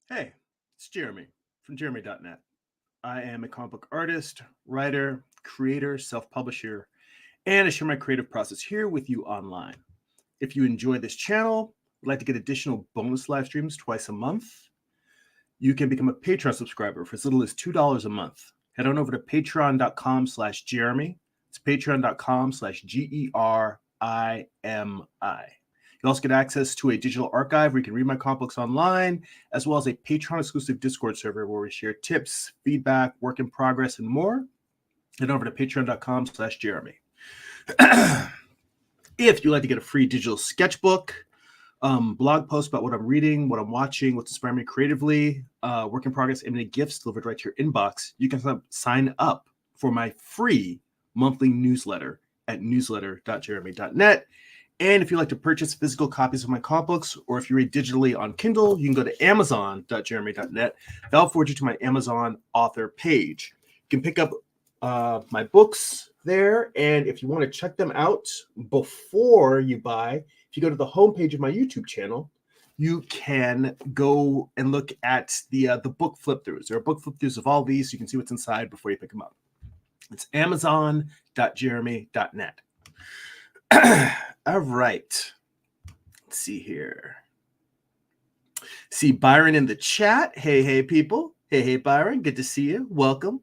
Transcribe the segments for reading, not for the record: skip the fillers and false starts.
Hey, it's Jeremy from Jeremy.net. I am a comic book artist, writer, creator, self publisher, and I share my creative process here with you online. If you enjoy this channel, would like to get additional bonus live streams twice a month, you can become a Patreon subscriber for as little as $2 a month. Head on over to patreon.com/Jeremy. It's patreon.com/GERIMI. You also get access to a digital archive where you can read my comic books online, as well as a Patreon-exclusive Discord server where we share tips, feedback, work in progress, and more. Head over to patreon.com/Jeremy. If you'd like to get a free digital sketchbook, blog post about what I'm reading, what I'm watching, what's inspiring me creatively, work in progress, and gifts delivered right to your inbox, you can sign up for my free monthly newsletter at newsletter.jeremy.net. And if you'd like to purchase physical copies of my comic books, or if you read digitally on Kindle, you can go to amazon.jeremy.net. That'll forward you to my Amazon author page. You can pick up my books there, and if you want to check them out before you buy, if you go to the homepage of my YouTube channel, you can go and look at the book flip-throughs. There are book flip-throughs of all these, so you can see what's inside before you pick them up. It's amazon.jeremy.net. All right. Let's see here. See Byron in the chat. Hey, people. Hey, Byron. Good to see you. Welcome.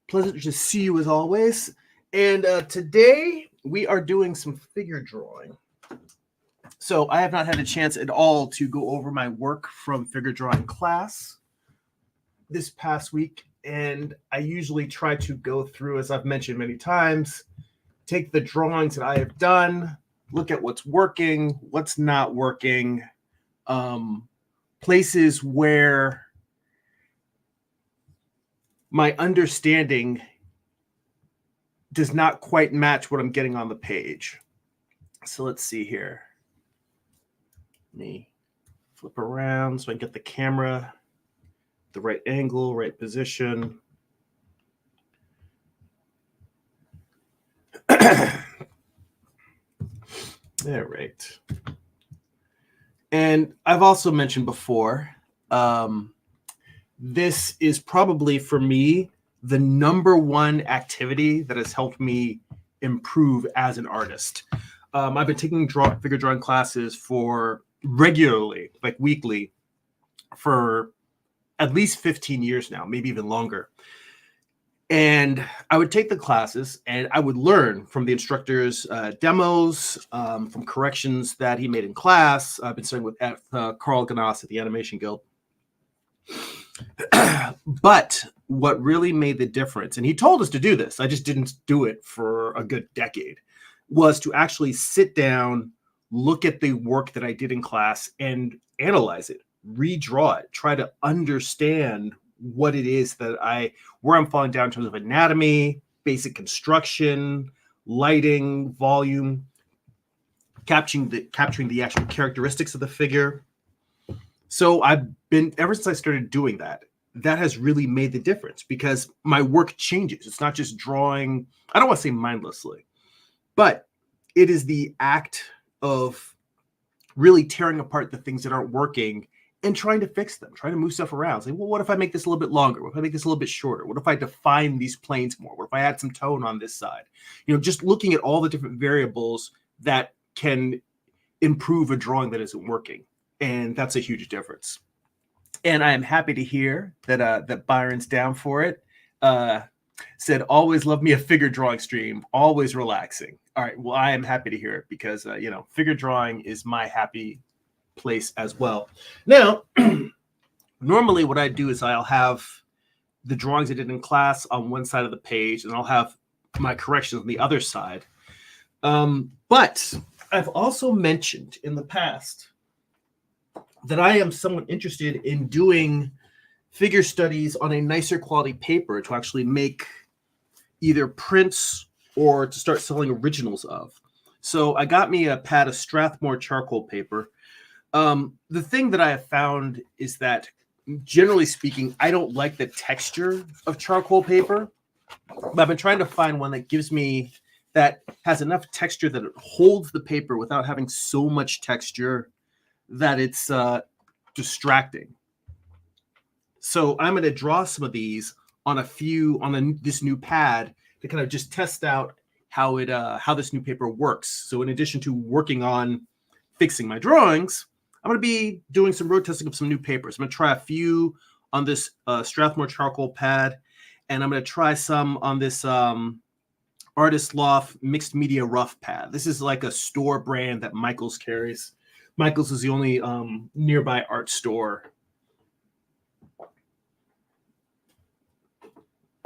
Pleasant to see you as always. And today we are doing some figure drawing. So I have not had a chance at all to go over my work from figure drawing class this past week. And I usually try to go through, as I've mentioned many times, take the drawings that I have done, look at what's working, what's not working, places where my understanding does not quite match what I'm getting on the page. So let's see here. Let me flip around so I can get the camera, the right angle, right position. All right. And I've also mentioned before, this is probably for me the number one activity that has helped me improve as an artist. I've been taking figure drawing classes for regularly, like weekly, for at least 15 years now, maybe even longer. And I would take the classes and I would learn from the instructor's demos, from corrections that he made in class. I've been studying with Carl Ganas at the Animation Guild. But what really made the difference, and he told us to do this, I just didn't do it for a good decade, was to actually sit down, look at the work that I did in class and analyze it, redraw it, try to understand what it is that where I'm falling down in terms of anatomy, basic construction, lighting, volume, capturing the actual characteristics of the figure. So ever since I started doing that, that has really made the difference because my work changes. It's not just drawing, I don't want to say mindlessly, but it is the act of really tearing apart the things that aren't working and trying to fix them, trying to move stuff around. Say, well, what if I make this a little bit longer? What if I make this a little bit shorter? What if I define these planes more? What if I add some tone on this side? Just looking at all the different variables that can improve a drawing that isn't working. And that's a huge difference. And I am happy to hear that Byron's down for it. Said, always love me a figure drawing stream, always relaxing. All right, well, I am happy to hear it because, figure drawing is my happy place as well. Now, normally what I do is I'll have the drawings I did in class on one side of the page, and I'll have my corrections on the other side. But I've also mentioned in the past that I am somewhat interested in doing figure studies on a nicer quality paper to actually make either prints or to start selling originals of. So I got me a pad of Strathmore charcoal paper. The thing that I have found is that, generally speaking, I don't like the texture of charcoal paper. But I've been trying to find one that has enough texture that it holds the paper without having so much texture that it's distracting. So I'm going to draw some of these on this new pad to kind of just test out how this new paper works. So in addition to working on fixing my drawings, I'm going to be doing some road testing of some new papers. I'm going to try a few on this Strathmore charcoal pad, and I'm going to try some on this Artist Loft mixed media rough pad. This is like a store brand that Michaels carries. Michaels is the only nearby art store.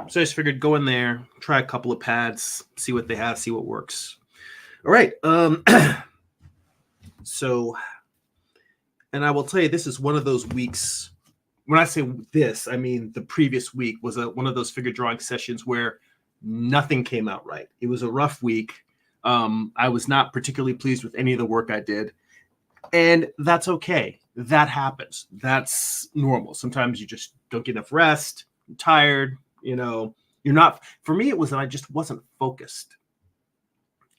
So I just figured go in there, try a couple of pads, see what they have, see what works. All right. So, and I will tell you, this is one of those weeks. When I say this, I mean the previous week was one of those figure drawing sessions where nothing came out right. It was a rough week. I was not particularly pleased with any of the work I did. And that's okay. That happens. That's normal. Sometimes you just don't get enough rest. You're tired. You're not. For me, it was that I just wasn't focused.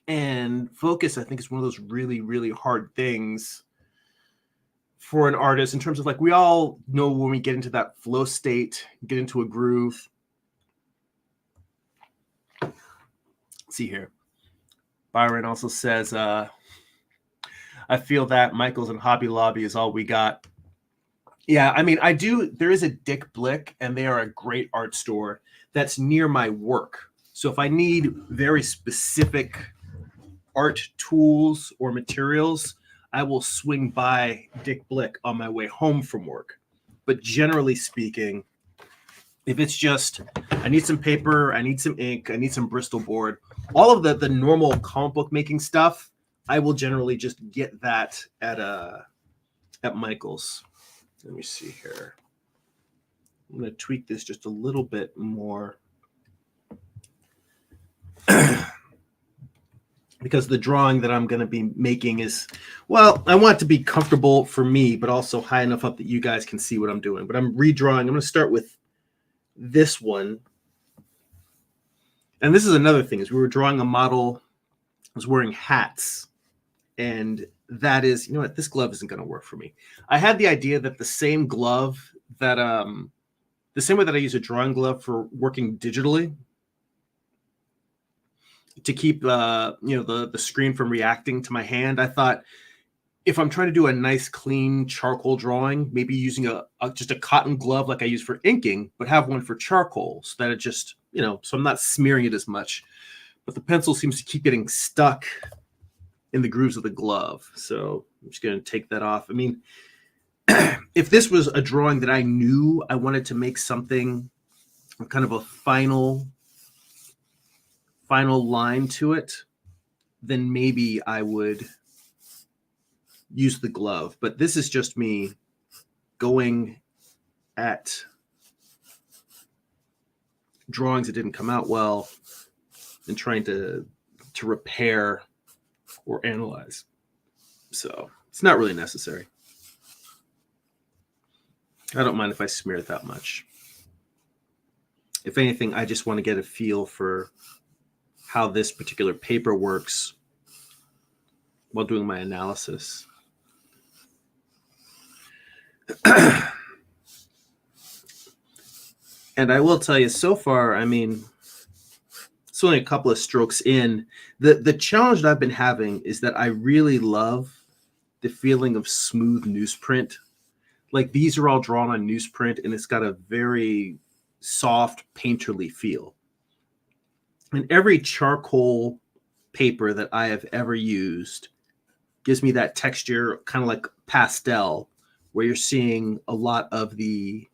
And focus, I think, is one of those really, really hard things for an artist in terms of, like, we all know when we get into that flow state, get into a groove. Let's see here. Byron also says, I feel that Michaels and Hobby Lobby is all we got. Yeah, I mean, I do. There is a Dick Blick, and they are a great art store that's near my work. So if I need very specific art tools or materials, I will swing by Dick Blick on my way home from work. But generally speaking, if it's just, I need some paper, I need some ink, I need some Bristol board, all of the normal comic book making stuff, I will generally just get that at Michaels. Let me see here. I'm going to tweak this just a little bit more. Because the drawing that I'm going to be making is, well, I want it to be comfortable for me, but also high enough up that you guys can see what I'm doing. But I'm redrawing. I'm going to start with this one. And this is another thing, is we were drawing a model, I was wearing hats. And that is, you know what, this glove isn't going to work for me. I had the idea that the same glove that, the same way that I use a drawing glove for working digitally, to keep the screen from reacting to my hand, I thought if I'm trying to do a nice clean charcoal drawing, maybe using just a cotton glove like I use for inking, but have one for charcoal so that it just, so I'm not smearing it as much. But the pencil seems to keep getting stuck in the grooves of the glove. So I'm just going to take that off. I mean, if this was a drawing that I knew I wanted to make something kind of a final line to it, then maybe I would use the glove. But this is just me going at drawings that didn't come out well and trying to repair or analyze. So it's not really necessary. I don't mind if I smear it that much. If anything, I just want to get a feel for how this particular paper works while doing my analysis. And I will tell you, so far, I mean, it's only a couple of strokes in. The challenge that I've been having is that I really love the feeling of smooth newsprint. Like, these are all drawn on newsprint, and it's got a very soft, painterly feel. And every charcoal paper that I have ever used gives me that texture, kind of like pastel, where you're seeing a lot of the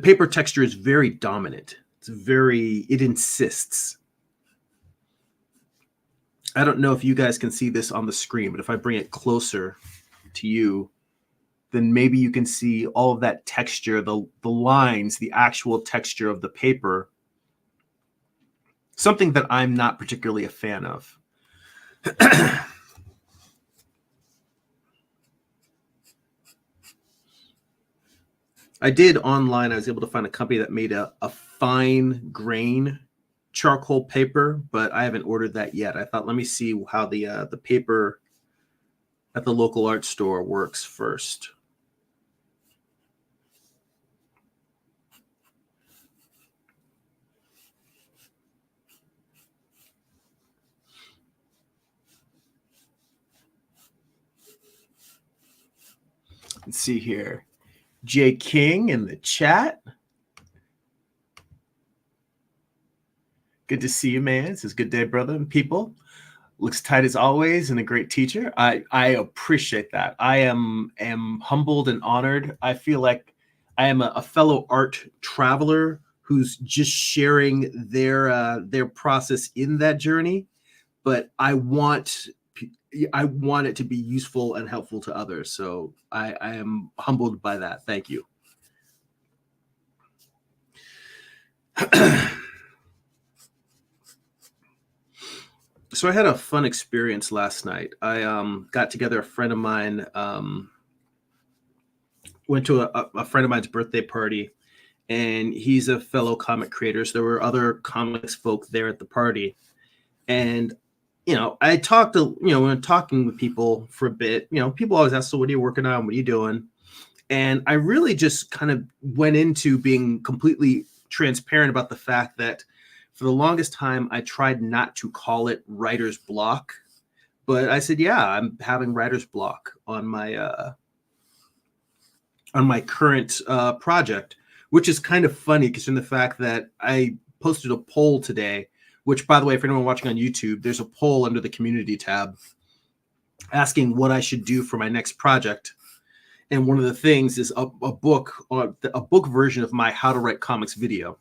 paper texture is very dominant. It insists. I don't know if you guys can see this on the screen, but if I bring it closer to you, then maybe you can see all of that texture, the lines, the actual texture of the paper. Something that I'm not particularly a fan of. I did online, I was able to find a company that made a fine grain charcoal paper, but I haven't ordered that yet. I thought, let me see how the paper at the local art store works first. Let's see here. Jay King in the chat. Good to see you, man. It's a good day, brother and people. Looks tight as always and a great teacher. I appreciate that. I am humbled and honored. I feel like I am a fellow art traveler who's just sharing their process in that journey. But I want it to be useful and helpful to others. So I am humbled by that. Thank you. So I had a fun experience last night. I got together a friend of mine, went to a friend of mine's birthday party, and he's a fellow comic creator. So there were other comics folk there at the party. And, I talked to, when talking with people for a bit, people always ask, so what are you working on? What are you doing? And I really just kind of went into being completely transparent about the fact that for the longest time, I tried not to call it writer's block, but I said, yeah, I'm having writer's block on my current project, which is kind of funny because in the fact that I posted a poll today, which, by the way, for anyone watching on YouTube, there's a poll under the community tab asking what I should do for my next project. And one of the things is a book version of my How to Write Comics video.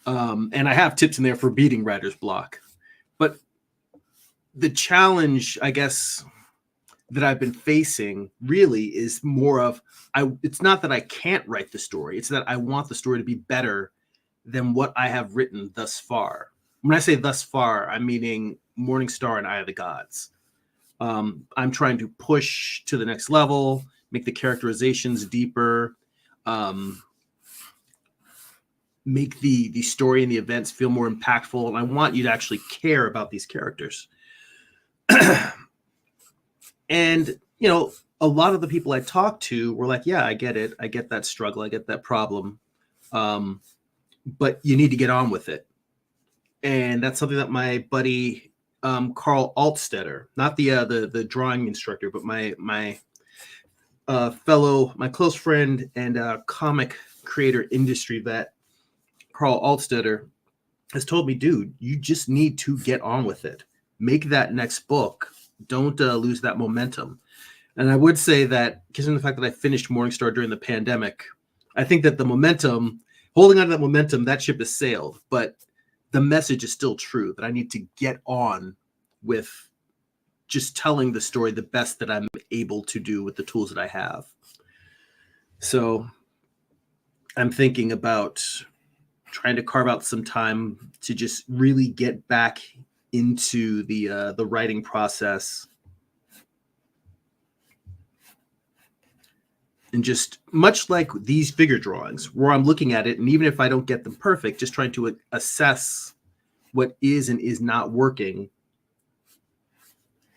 And I have tips in there for beating writer's block. But the challenge, I guess, that I've been facing really is more of, it's not that I can't write the story. It's that I want the story to be better than what I have written thus far. When I say thus far, I'm meaning Morningstar and Eye of the Gods. I'm trying to push to the next level, make the characterizations deeper, make the story and the events feel more impactful. And I want you to actually care about these characters. And, a lot of the people I talked to were like, yeah, I get it. I get that struggle. I get that problem. But you need to get on with it. And that's something that my buddy, Carl Altstetter, not the drawing instructor, but my close friend and comic creator industry vet, Carl Altstetter, has told me, dude, you just need to get on with it. Make that next book. Don't lose that momentum. And I would say that, given the fact that I finished Morningstar during the pandemic, I think that the momentum, holding on to that momentum, that ship has sailed. But the message is still true, that I need to get on with just telling the story the best that I'm able to do with the tools that I have. So I'm thinking about trying to carve out some time to just really get back into the writing process. And just much like these figure drawings, where I'm looking at it, and even if I don't get them perfect, just trying to assess what is and is not working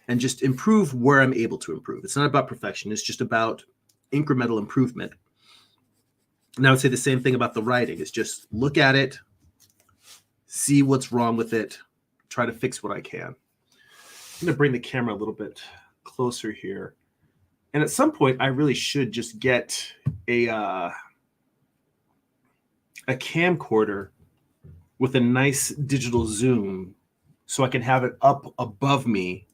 and just improve where I'm able to improve. It's not about perfection. It's just about incremental improvement. And I would say the same thing about the writing. It's just look at it, see what's wrong with it, try to fix what I can. I'm going to bring the camera a little bit closer here. And at some point, I really should just get a camcorder with a nice digital zoom so I can have it up above me,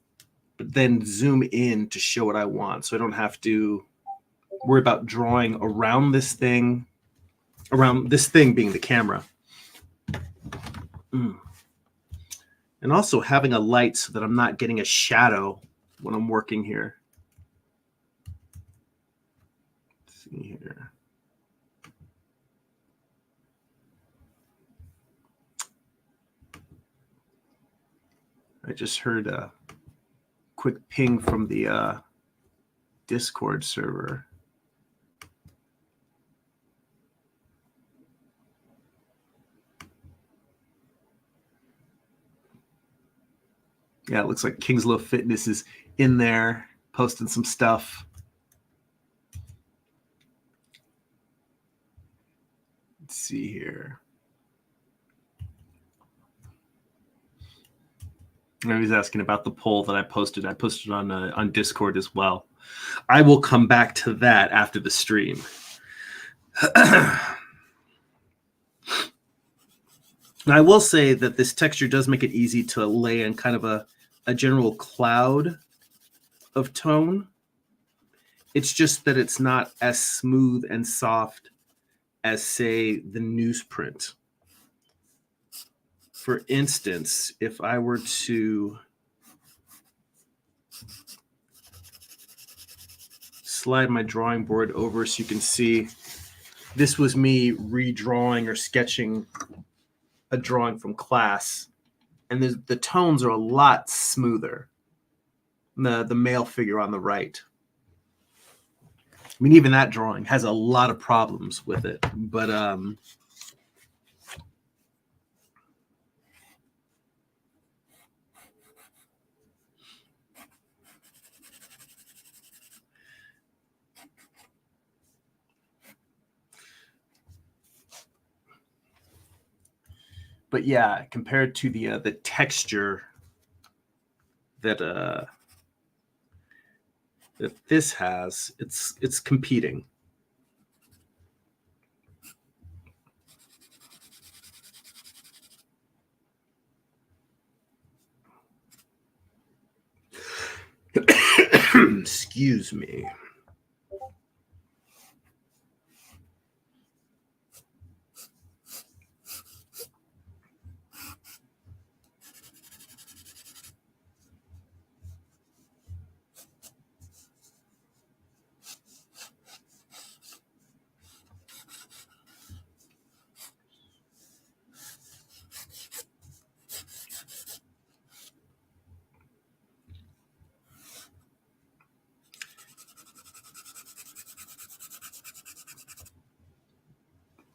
but then zoom in to show what I want. So I don't have to worry about drawing around this thing being the camera. And also having a light so that I'm not getting a shadow when I'm working here. Here. I just heard a quick ping from the Discord server. Yeah, it looks like Kingslow Fitness is in there posting some stuff. Let's see here. He's asking about the poll that I posted. I posted on Discord as well. I will come back to that after the stream. And I will say that this texture does make it easy to lay in kind of a general cloud of tone. It's just that it's not as smooth and soft as, say, the newsprint. For instance, if I were to slide my drawing board over so you can see, this was me redrawing or sketching a drawing from class, and the tones are a lot smoother. The male figure on the right. I mean, even that drawing has a lot of problems with it, but yeah, compared to the texture that that this has, it's competing. Excuse me.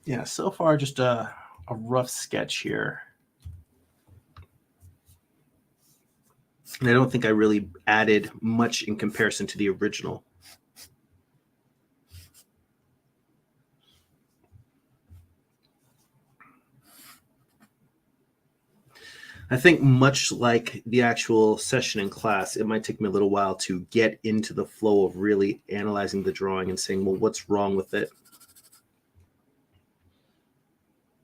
Yeah, so far just a rough sketch here. And I don't think I really added much in comparison to the original. I think much like the actual session in class, it might take me a little while to get into the flow of really analyzing the drawing and saying, well, what's wrong with it?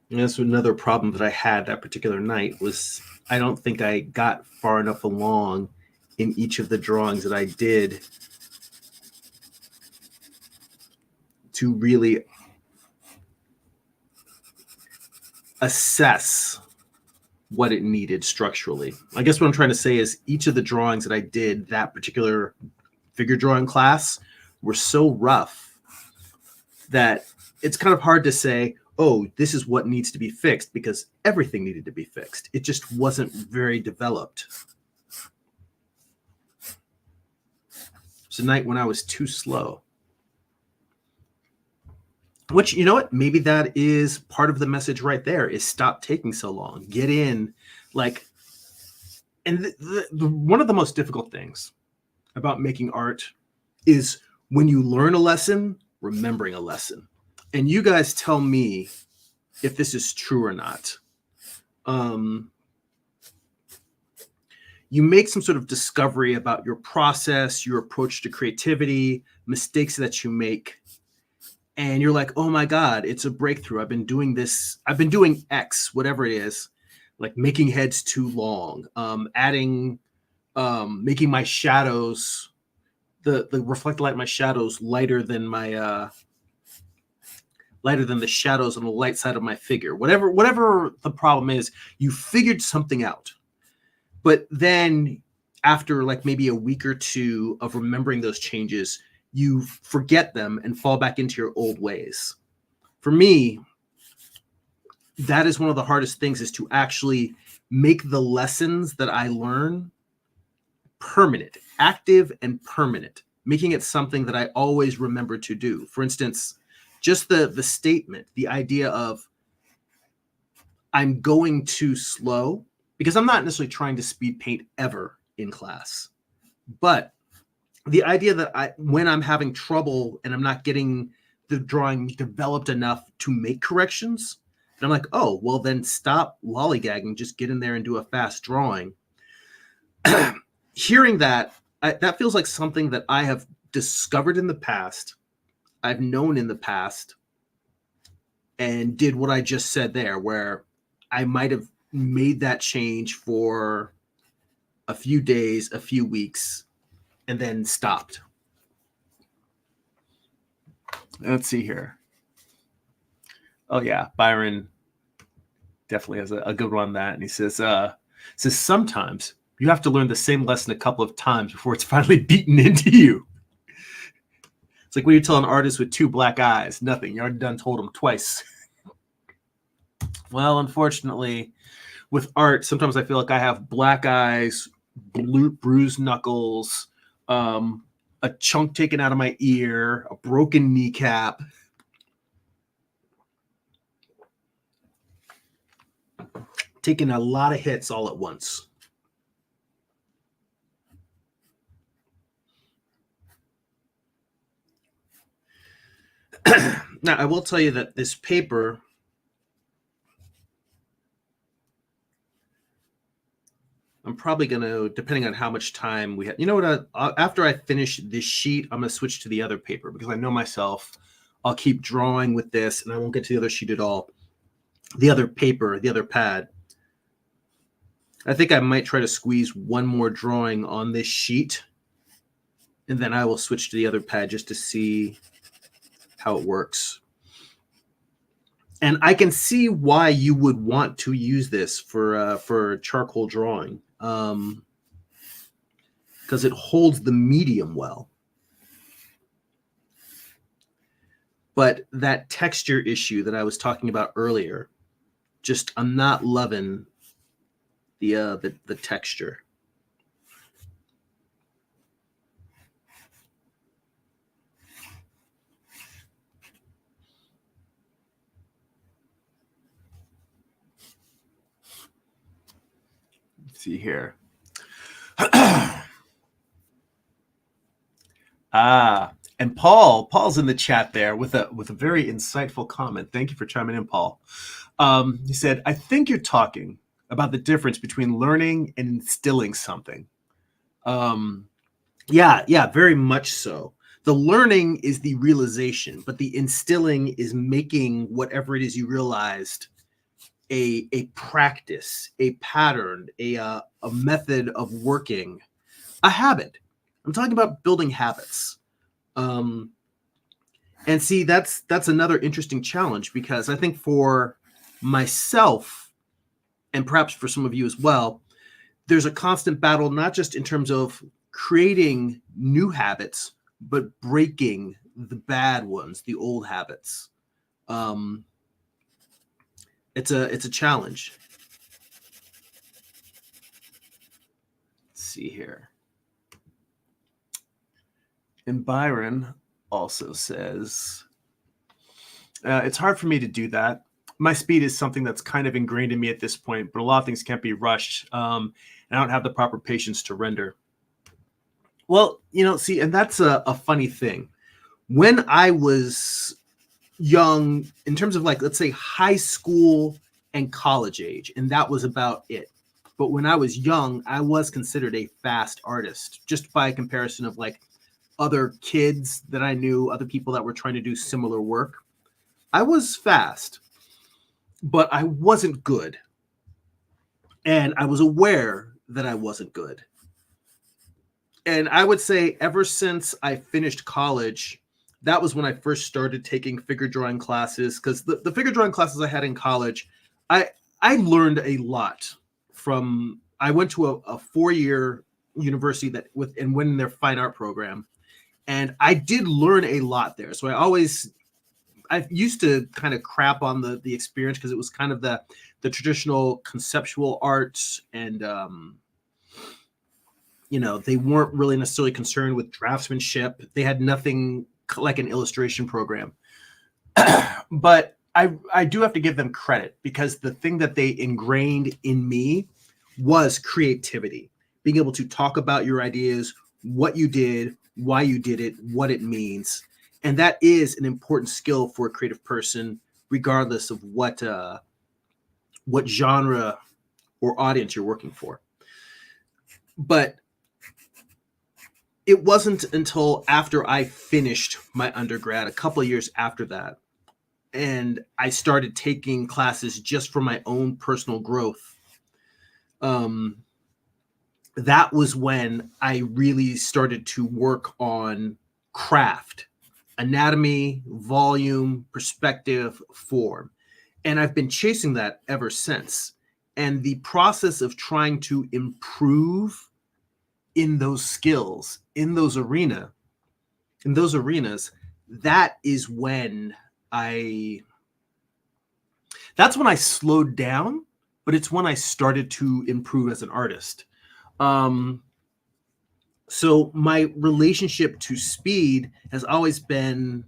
And that's another problem that I had that particular night was I don't think I got far enough along in each of the drawings that I did to really assess what it needed structurally. I guess what I'm trying to say is each of the drawings that I did that particular figure drawing class were so rough that it's kind of hard to say, oh, this is what needs to be fixed, because everything needed to be fixed. It just wasn't very developed. It's a night when I was too slow. Which, you know what? Maybe that is part of the message right there, is stop taking so long. Get in. Like, and one of the most difficult things about making art is when you learn a lesson, remembering a lesson. And you guys tell me if this is true or not. You make some sort of discovery about your process, your approach to creativity, mistakes that you make, and you're like, oh my God, it's a breakthrough. I've been doing this. I've been doing X, whatever it is, like making heads too long, making my shadows, the reflected light in my shadows lighter than the shadows on the light side of my figure. Whatever the problem is, you figured something out. But then after like maybe a week or two of remembering those changes, you forget them and fall back into your old ways. For me, that is one of the hardest things, is to actually make the lessons that I learn permanent, active and permanent, making it something that I always remember to do. For instance, just the statement, the idea of I'm going too slow, because I'm not necessarily trying to speed paint ever. in class. But the idea that when I'm having trouble and I'm not getting the drawing developed enough to make corrections, and I'm like, oh, well, then stop lollygagging, just get in there and do a fast drawing. Hearing that, that feels like something that I have discovered in the past, I've known in the past, and did what I just said there, where I might have made that change for a few days, a few weeks, and then stopped. Let's see here. Oh yeah, Byron definitely has a good one on that. And he says, sometimes you have to learn the same lesson a couple of times before it's finally beaten into you. It's like when you tell an artist with 2 black eyes, nothing. You already done told him twice. Well, unfortunately, with art, sometimes I feel like I have black eyes, bruised knuckles, a chunk taken out of my ear, a broken kneecap. Taking a lot of hits all at once. Now, I will tell you that this paper, I'm probably going to, depending on how much time we have, you know what, after I finish this sheet, I'm going to switch to the other paper because I know myself, I'll keep drawing with this and I won't get to the other sheet at all. The other paper, the other pad, I think I might try to squeeze one more drawing on this sheet and then I will switch to the other pad just to see how it works. And I can see why you would want to use this for charcoal drawing, because it holds the medium well. But that texture issue that I was talking about earlier, just I'm not loving the texture. Let's see here. And Paul's in the chat there with a very insightful comment. Thank you for chiming in, Paul. He said, I think you're talking about the difference between learning and instilling something. Yeah, very much so. The learning is the realization, but the instilling is making whatever it is you realized a practice, a pattern, a method of working, a habit. I'm talking about building habits. And see, that's another interesting challenge, because I think for myself, and perhaps for some of you as well, there's a constant battle, not just in terms of creating new habits, but breaking the bad ones, the old habits. It's a challenge. Let's see here. And Byron also says, it's hard for me to do that. My speed is something that's kind of ingrained in me at this point, but a lot of things can't be rushed. And I don't have the proper patience to render. Well, see, and that's a funny thing. When I was young, in terms of like, let's say high school and college age, and that was about it. But when I was young, I was considered a fast artist, just by comparison of like other kids that I knew, other people that were trying to do similar work. I was fast, but I wasn't good. And I was aware that I wasn't good. And I would say ever since I finished college, that was when I first started taking figure drawing classes, because the figure drawing classes I had in college, I learned a lot from. I went to a 4-year university that went in their fine art program, and I did learn a lot there. So I used to kind of crap on the experience, because it was kind of the traditional conceptual arts, and they weren't really necessarily concerned with draftsmanship. They had nothing like an illustration program. But I do have to give them credit, because the thing that they ingrained in me was creativity. being able to talk about your ideas, what you did, why you did it, what it means. And that is an important skill for a creative person, regardless of what genre or audience you're working for. But it wasn't until after I finished my undergrad, a couple of years after that, and I started taking classes just for my own personal growth. That was when I really started to work on craft, anatomy, volume, perspective, form. And I've been chasing that ever since. And the process of trying to improve in those skills, in those arenas, that is when that's when I slowed down, but it's when I started to improve as an artist. So my relationship to speed has always been,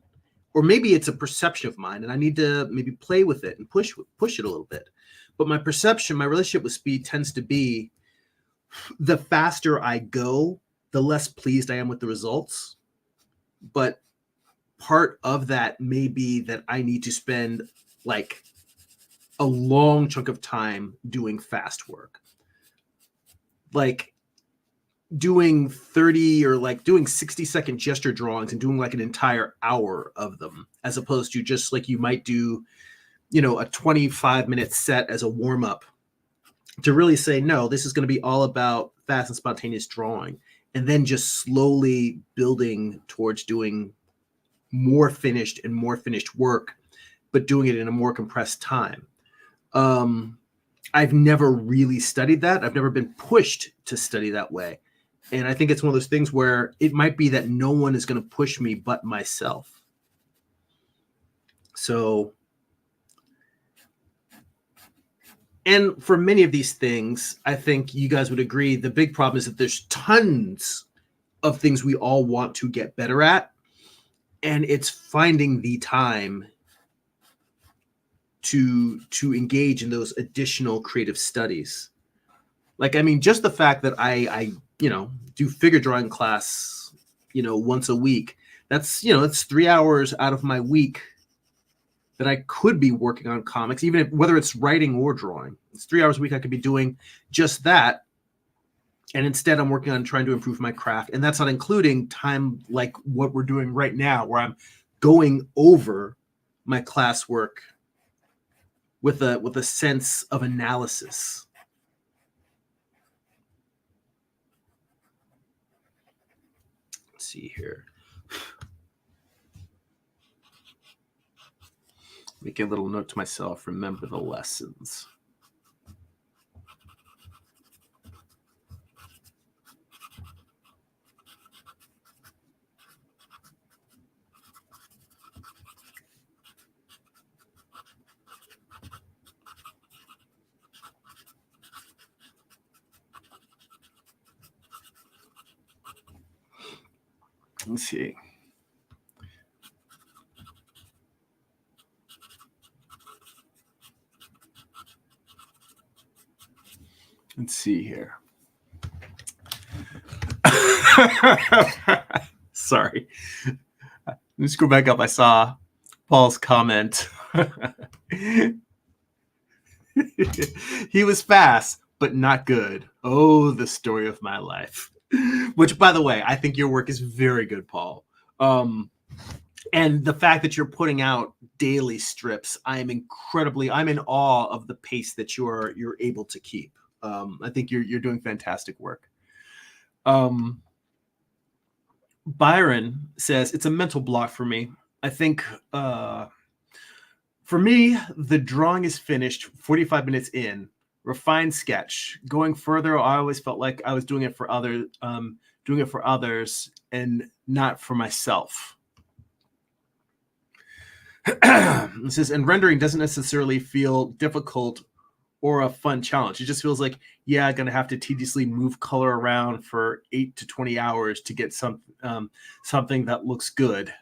or maybe it's a perception of mine, and I need to maybe play with it and push it a little bit. But my relationship with speed tends to be, the faster I go, the less pleased I am with the results. But part of that may be that I need to spend like a long chunk of time doing fast work. Like doing 30 or like doing 60-second gesture drawings and doing like an entire hour of them, as opposed to just like you might do, a 25-minute set as a warm-up, to really say, no, this is going to be all about fast and spontaneous drawing, and then just slowly building towards doing more finished work, but doing it in a more compressed time. I've never really studied that. I've never been pushed to study that way. And I think it's one of those things where it might be that no one is going to push me but myself. So, and for many of these things, I think you guys would agree, the big problem is that there's tons of things we all want to get better at. And it's finding the time to engage in those additional creative studies. Like, I mean, just the fact that I do figure drawing class, once a week, that's 3 hours out of my week that I could be working on comics, even whether it's writing or drawing. It's 3 hours a week I could be doing just that. And instead I'm working on trying to improve my craft. And that's not including time like what we're doing right now, where I'm going over my classwork with a sense of analysis. Let's see here. Make a little note to myself, remember the lessons. Let's see. Let's see here. Sorry. Let me scroll back up. I saw Paul's comment. He was fast, but not good. Oh, the story of my life. Which, by the way, I think your work is very good, Paul. And the fact that you're putting out daily strips, I'm in awe of the pace that you're able to keep. I think you're doing fantastic work. Byron says, it's a mental block for me. I think for me, the drawing is finished 45 minutes in, refined sketch. Going further, I always felt like I was doing it for others and not for myself. It says, and rendering doesn't necessarily feel difficult or a fun challenge. It just feels like, yeah, I'm gonna have to tediously move color around for 8 to 20 hours to get something that looks good.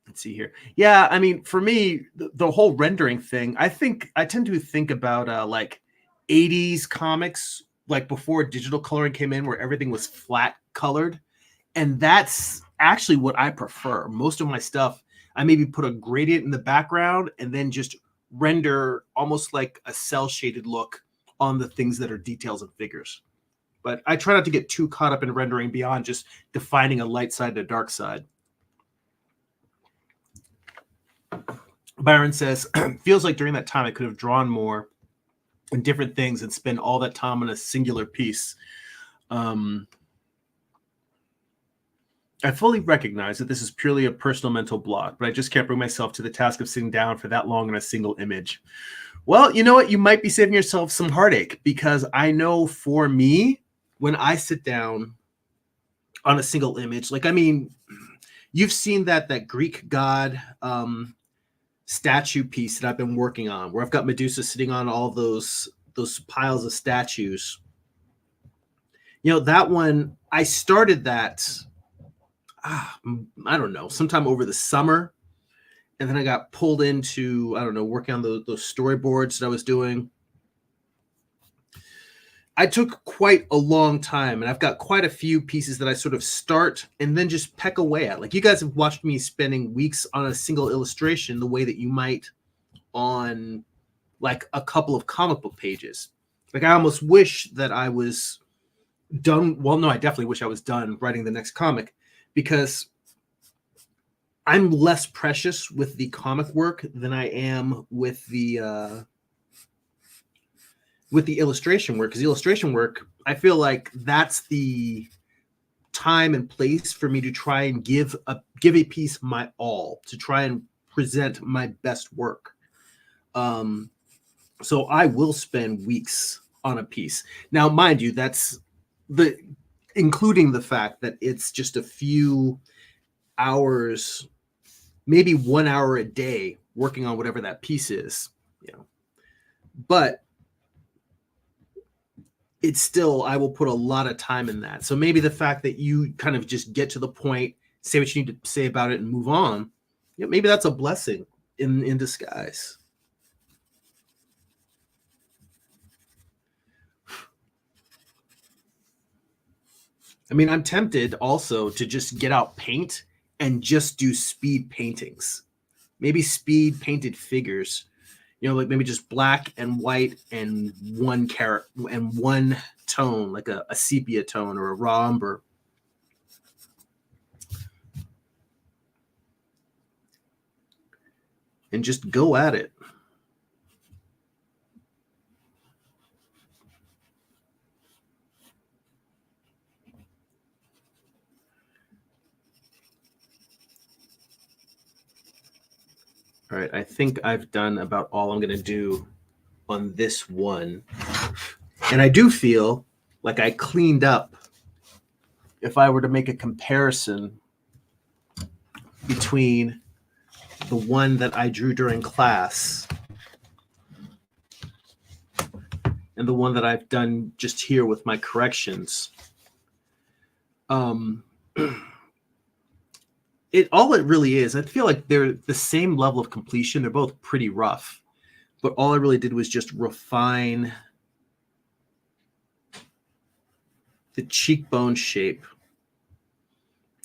Let's see here. Yeah, I mean, for me, the whole rendering thing, I tend to think about like 80s comics, like before digital coloring came in, where everything was flat colored. And that's actually what I prefer. Most of my stuff, I maybe put a gradient in the background and then just render almost like a cell shaded look on the things that are details and figures. But I try not to get too caught up in rendering beyond just defining a light side and a dark side. Byron says, feels like during that time I could have drawn more and different things and spend all that time on a singular piece. I fully recognize that this is purely a personal mental block, but I just can't bring myself to the task of sitting down for that long on a single image. Well, you know what? You might be saving yourself some heartache, because I know for me, when I sit down on a single image, like, I mean, you've seen that Greek god statue piece that I've been working on, where I've got Medusa sitting on all those piles of statues. You know, that one, I started that, I don't know, sometime over the summer. And then I got pulled into, I don't know, working on those storyboards that I was doing. I took quite a long time, and I've got quite a few pieces that I sort of start and then just peck away at. Like, you guys have watched me spending weeks on a single illustration the way that you might on like a couple of comic book pages. Like, I almost wish that I was done. Well, no, I definitely wish I was done writing the next comic, because I'm less precious with the comic work than I am with the illustration work. Because the illustration work, I feel like that's the time and place for me to try and give a piece my all, to try and present my best work. So I will spend weeks on a piece. Now, mind you, that's including the fact that it's just a few hours, maybe 1 hour a day working on whatever that piece is, you know. But it's still, I will put a lot of time in that. So maybe the fact that you kind of just get to the point, say what you need to say about it, and move on, you know, maybe that's a blessing in disguise. I mean, I'm tempted also to just get out paint and just do speed paintings. Maybe speed painted figures, you know, like maybe just black and white and one character and one tone, like a sepia tone or a raw umber. And just go at it. All right, I think I've done about all I'm going to do on this one. And I do feel like I cleaned up. If I were to make a comparison between the one that I drew during class and the one that I've done just here with my corrections, all it really is, I feel like they're the same level of completion. They're both pretty rough, but all I really did was just refine the cheekbone shape.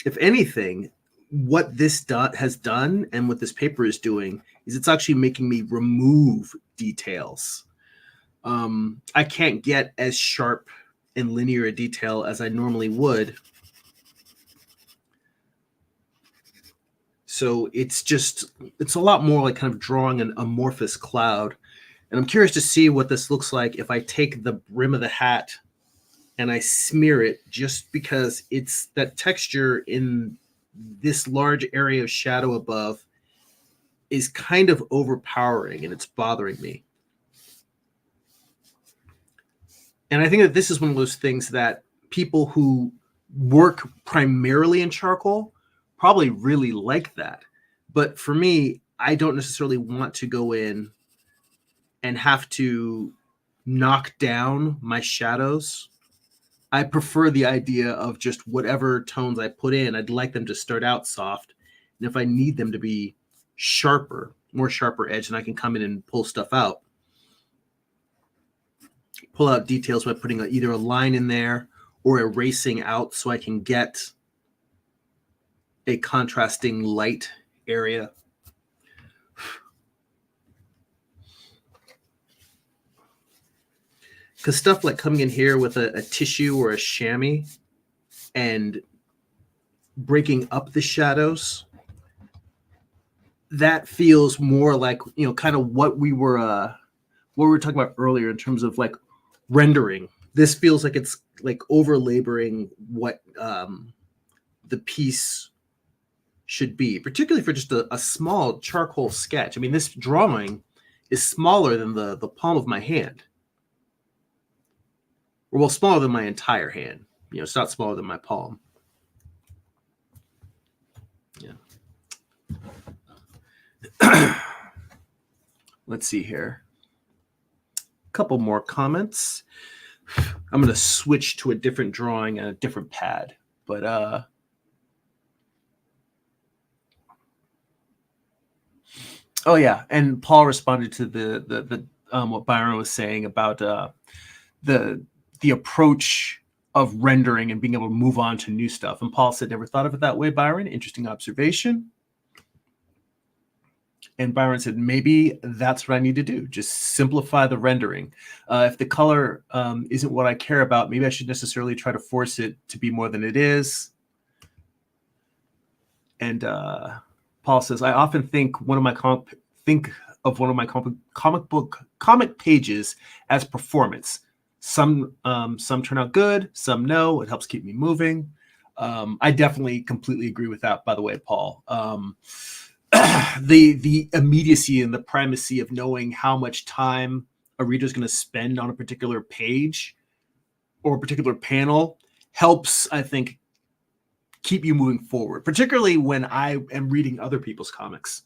If anything, what this has done and what this paper is doing is it's actually making me remove details. I can't get as sharp and linear a detail as I normally would. So it's a lot more like kind of drawing an amorphous cloud. And I'm curious to see what this looks like if I take the brim of the hat and I smear it, just because it's that texture in this large area of shadow above is kind of overpowering, and it's bothering me. And I think that this is one of those things that people who work primarily in charcoal probably really like that. But for me, I don't necessarily want to go in and have to knock down my shadows. I prefer the idea of just whatever tones I put in, I'd like them to start out soft. And if I need them to be sharper, more sharper edge, then I can come in and pull stuff out. pull out details by putting either a line in there or erasing out so I can get a contrasting light area. Because stuff like coming in here with a tissue or a chamois and breaking up the shadows, that feels more like, kind of what we were talking about earlier in terms of like rendering. This feels like it's like over laboring what the piece should be, particularly for just a small charcoal sketch. I mean, this drawing is smaller than the palm of my hand. Or, well, smaller than my entire hand. It's not smaller than my palm. Yeah. Let's see here. A couple more comments. I'm going to switch to a different drawing and a different pad. But oh yeah, and Paul responded to the what Byron was saying about the approach of rendering and being able to move on to new stuff. And Paul said, never thought of it that way, Byron. Interesting observation. And Byron said, maybe that's what I need to do. Just simplify the rendering. If the color isn't what I care about, maybe I should necessarily try to force it to be more than it is. And Paul says, I often think of one of my comic pages as performance. Some turn out good, some no. It helps keep me moving. I definitely completely agree with that, by the way, Paul. The immediacy and the primacy of knowing how much time a reader is going to spend on a particular page or a particular panel helps, I think, keep you moving forward, particularly when I am reading other people's comics.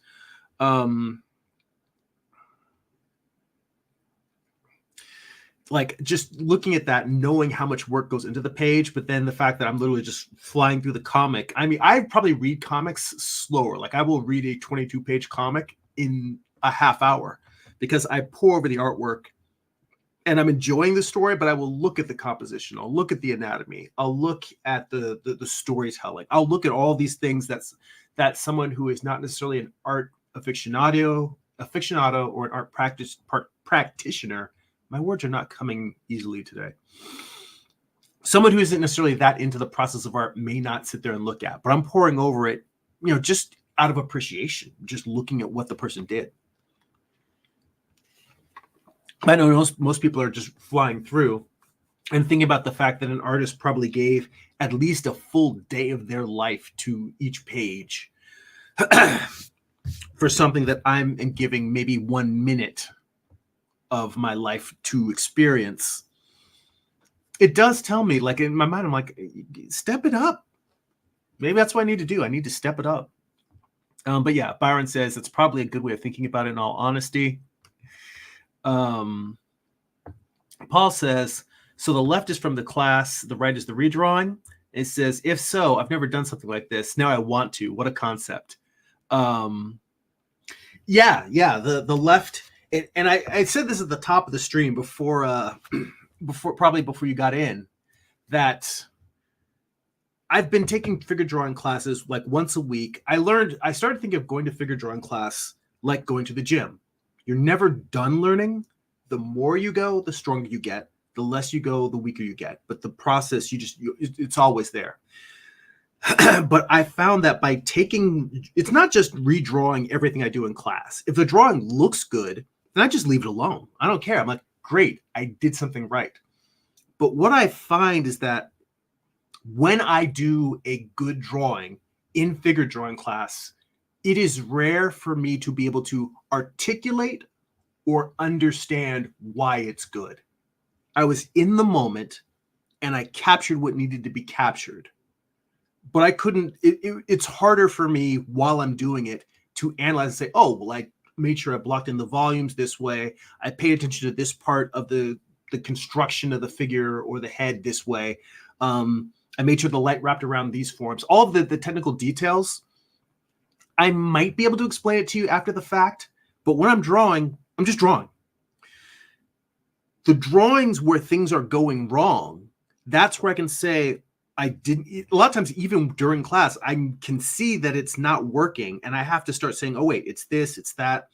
Like just looking at that, knowing how much work goes into the page, but then the fact that I'm literally just flying through the comic. I mean, I probably read comics slower. Like I will read a 22-page comic in a half hour because I pour over the artwork and I'm enjoying the story, but I will look at the composition. I'll look at the anatomy. I'll look at the storytelling. I'll look at all these things that someone who is not necessarily an art aficionado or an art practitioner. My words are not coming easily today. Someone who isn't necessarily that into the process of art may not sit there and look at, but I'm pouring over it, just out of appreciation, just looking at what the person did. I know most people are just flying through and thinking about the fact that an artist probably gave at least a full day of their life to each page for something that I'm giving maybe 1 minute of my life to experience. It does tell me, like in my mind, I'm like, step it up. Maybe that's what I need to do. I need to step it up. But yeah, Byron says it's probably a good way of thinking about it in all honesty. Paul says, so the left is from the class, the right is the redrawing. It says, if so, I've never done something like this. Now I want to. What a concept. The left. And I said this at the top of the stream before you got in, that I've been taking figure drawing classes like once a week. I started thinking of going to figure drawing class like going to the gym. You're never done learning. The more you go, the stronger you get. The less you go, the weaker you get. But the process, it's always there. But I found that by it's not just redrawing everything I do in class. If the drawing looks good, then I just leave it alone. I don't care. I'm like, great, I did something right. But what I find is that when I do a good drawing in figure drawing class, it is rare for me to be able to articulate or understand why it's good. I was in the moment and I captured what needed to be captured. But I couldn't, it's harder for me while I'm doing it to analyze and say, oh, well, I made sure I blocked in the volumes this way. I paid attention to this part of the construction of the figure or the head this way. I made sure the light wrapped around these forms. All of the technical details, I might be able to explain it to you after the fact, but when I'm drawing, I'm just drawing. The drawings where things are going wrong, that's where I can say I didn't. A lot of times, even during class, I can see that it's not working, and I have to start saying, "Oh wait, it's this, it's that."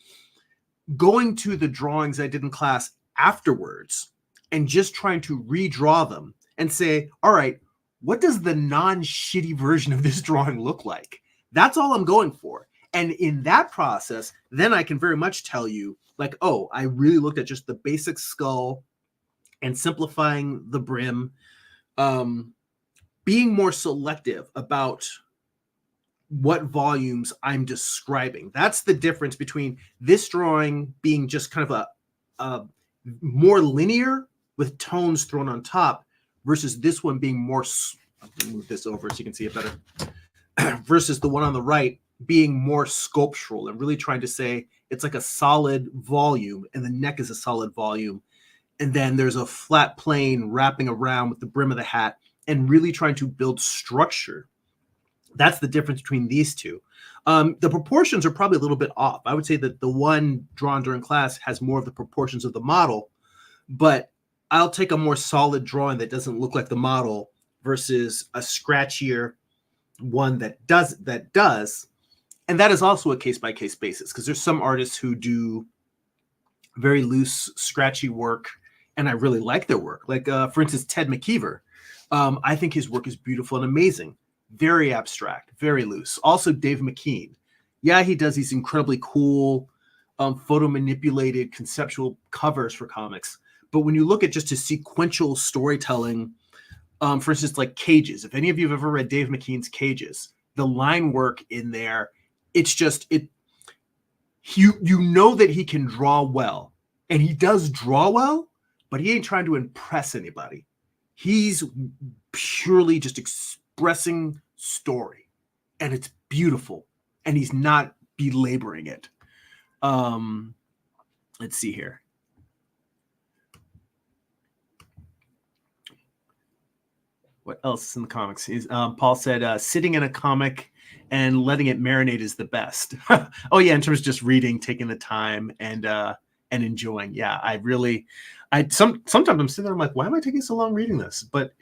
Going to the drawings I did in class afterwards and just trying to redraw them and say, "All right, what does the non-shitty version of this drawing look like?" That's all I'm going for. And in that process, then I can very much tell you, like, oh, I really looked at just the basic skull and simplifying the brim, being more selective about what volumes I'm describing. That's the difference between this drawing being just kind of a more linear with tones thrown on top versus this one being more, I'm gonna move this over so you can see it better, versus the one on the right being more sculptural and really trying to say it's like a solid volume and the neck is a solid volume. And then there's a flat plane wrapping around with the brim of the hat and really trying to build structure. That's the difference between these two. The proportions are probably a little bit off. I would say that the one drawn during class has more of the proportions of the model, but I'll take a more solid drawing that doesn't look like the model versus a scratchier one that does. And that is also a case-by-case basis because there's some artists who do very loose, scratchy work, and I really like their work. Like, for instance, Ted McKeever. I think his work is beautiful and amazing. Very abstract, very loose. Also, Dave McKean. Yeah, he does these incredibly cool, photo manipulated conceptual covers for comics. But when you look at just his sequential storytelling, for instance, like Cages, if any of you have ever read Dave McKean's Cages, the line work in there, it's just, you know that he can draw well. And he does draw well, but he ain't trying to impress anybody. He's purely just expressing story, and it's beautiful, and he's not belaboring it. Let's see here. What else is in the comics? Paul said, sitting in a comic and letting it marinate is the best. Oh yeah, in terms of just reading, taking the time and enjoying. Yeah, sometimes I'm sitting there, I'm like, why am I taking so long reading this? But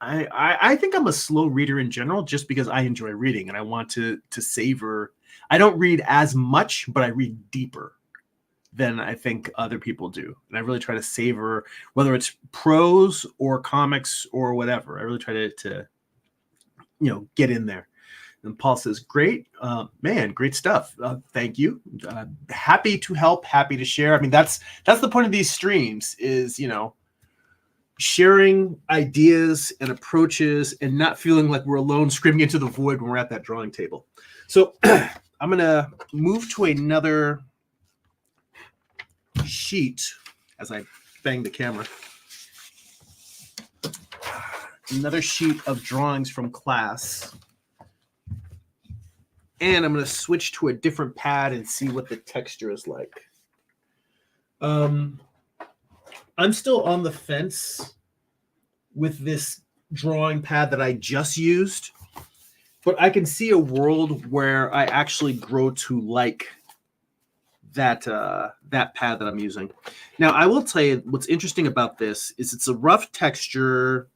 I think I'm a slow reader in general, just because I enjoy reading and I want to savor. I don't read as much, but I read deeper than I think other people do. And I really try to savor, whether it's prose or comics or whatever. I really try to get in there. And Paul says, great, man, great stuff. Thank you. Happy to help, happy to share. I mean, that's the point of these streams is, sharing ideas and approaches and not feeling like we're alone screaming into the void when we're at that drawing table. So I'm going to move to another sheet as I bang the camera. Another sheet of drawings from class. And I'm going to switch to a different pad and see what the texture is like. I'm still on the fence with this drawing pad that I just used, but I can see a world where I actually grow to like that pad that I'm using. Now, I will tell you what's interesting about this is it's a rough texture.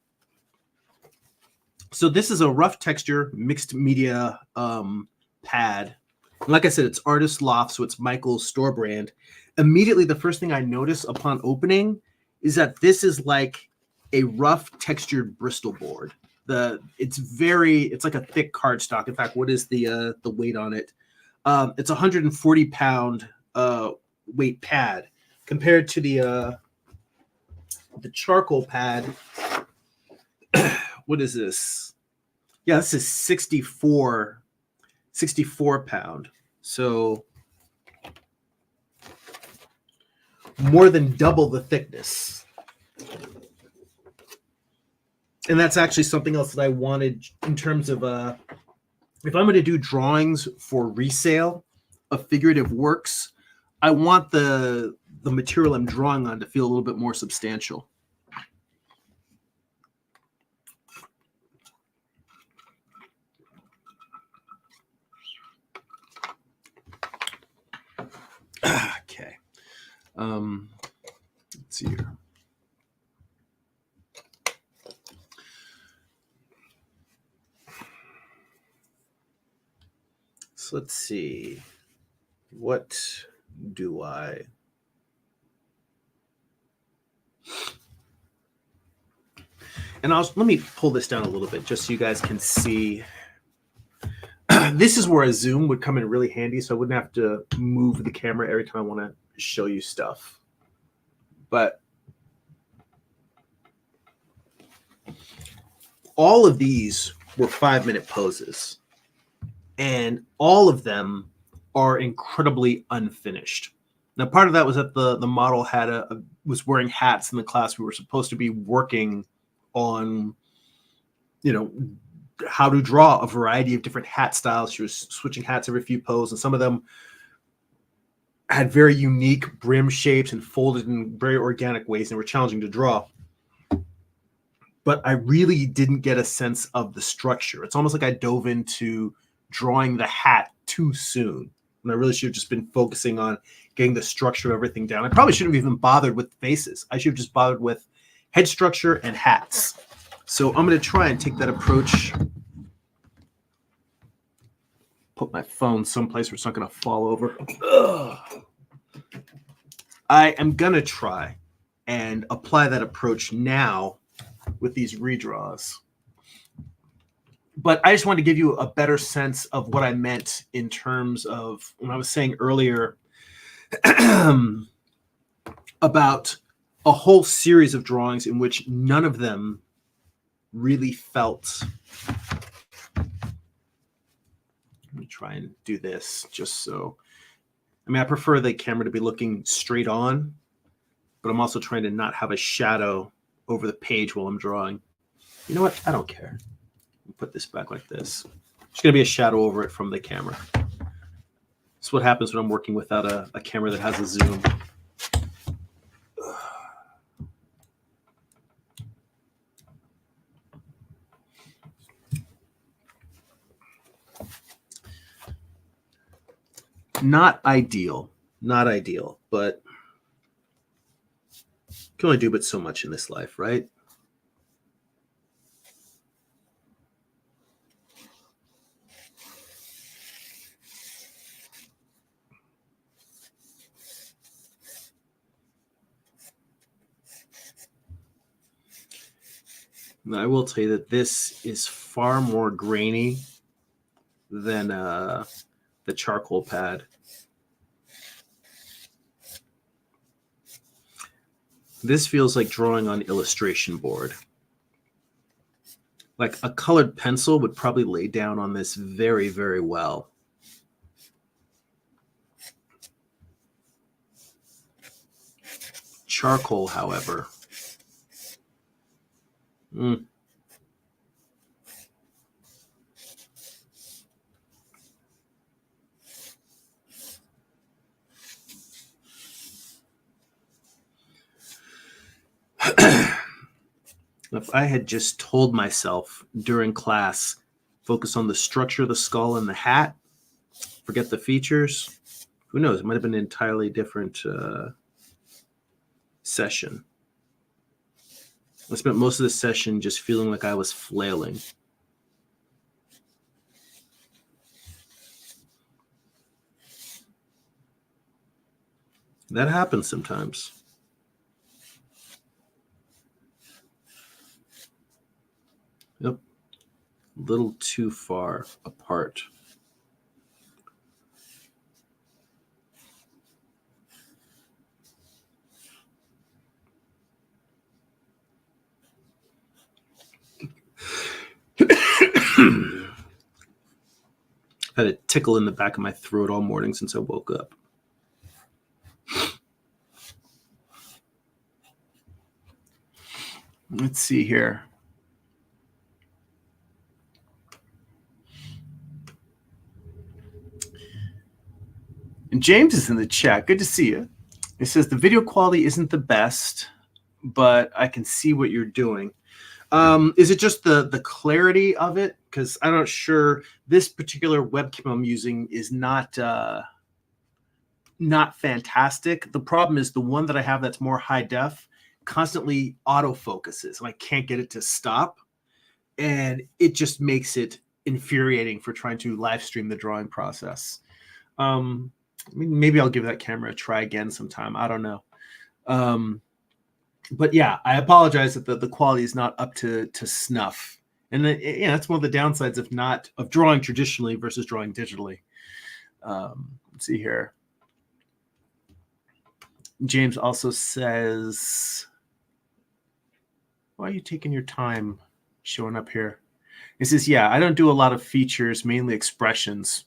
So this is a rough texture mixed media pad. And like I said, it's Artist Loft, so it's Michael's store brand. Immediately, the first thing I notice upon opening is that this is like a rough textured Bristol board. It's like a thick cardstock. In fact, what is the weight on it? It's 140 pound weight pad compared to the charcoal pad. What is this? Yeah, this is 64 pound. So more than double the thickness. And that's actually something else that I wanted in terms of if I'm going to do drawings for resale of figurative works, I want the material I'm drawing on to feel a little bit more substantial. Okay. Let's see here. let's see. What do I? And let me pull this down a little bit just so you guys can see. This is where a zoom would come in really handy, so I wouldn't have to move the camera every time I want to show you stuff. But all of these were 5-minute poses, and all of them are incredibly unfinished. Now, part of that was that the model was wearing hats in the class. We were supposed to be working on, how to draw a variety of different hat styles. She was switching hats every few poses, and some of them had very unique brim shapes and folded in very organic ways and were challenging to draw. But I really didn't get a sense of the structure. It's almost like I dove into drawing the hat too soon, when I really should have just been focusing on getting the structure of everything down. I probably shouldn't have even bothered with faces. I should have just bothered with head structure and hats. So I'm going to try and take that approach. Put my phone someplace where it's not going to fall over. Ugh. I am going to try and apply that approach now with these redraws. But I just wanted to give you a better sense of what I meant in terms of when I was saying earlier about a whole series of drawings in which none of them really felt. Let me try and do this just so. I prefer the camera to be looking straight on, but I'm also trying to not have a shadow over the page while I'm drawing. You know what? I don't care. I'll put this back like this. There's going to be a shadow over it from the camera. That's what happens when I'm working without a camera that has a zoom. Not ideal, but you can only do but so much in this life, right? And I will tell you that this is far more grainy than the charcoal pad. This feels like drawing on illustration board. Like a colored pencil would probably lay down on this very, very well. Charcoal, however, If I had just told myself during class, focus on the structure of the skull and the hat, forget the features, who knows? It might have been an entirely different session. I spent most of the session just feeling like I was flailing. That happens sometimes. Yep. A little too far apart. I had a tickle in the back of my throat all morning since I woke up. Let's see here. And James is in the chat. Good to see you. He says the video quality isn't the best, but I can see what you're doing. Is it just the clarity of it? Because I'm not sure. This particular webcam I'm using is not fantastic. The problem is the one that I have that's more high def constantly autofocuses, and I can't get it to stop. And it just makes it infuriating for trying to live stream the drawing process. I mean, maybe I'll give that camera a try again sometime. I don't know. But yeah, I apologize that the quality is not up to snuff. And that's one of the downsides of drawing traditionally versus drawing digitally. Let's see here. James also says, why are you taking your time showing up here? He says, yeah, I don't do a lot of features, mainly expressions.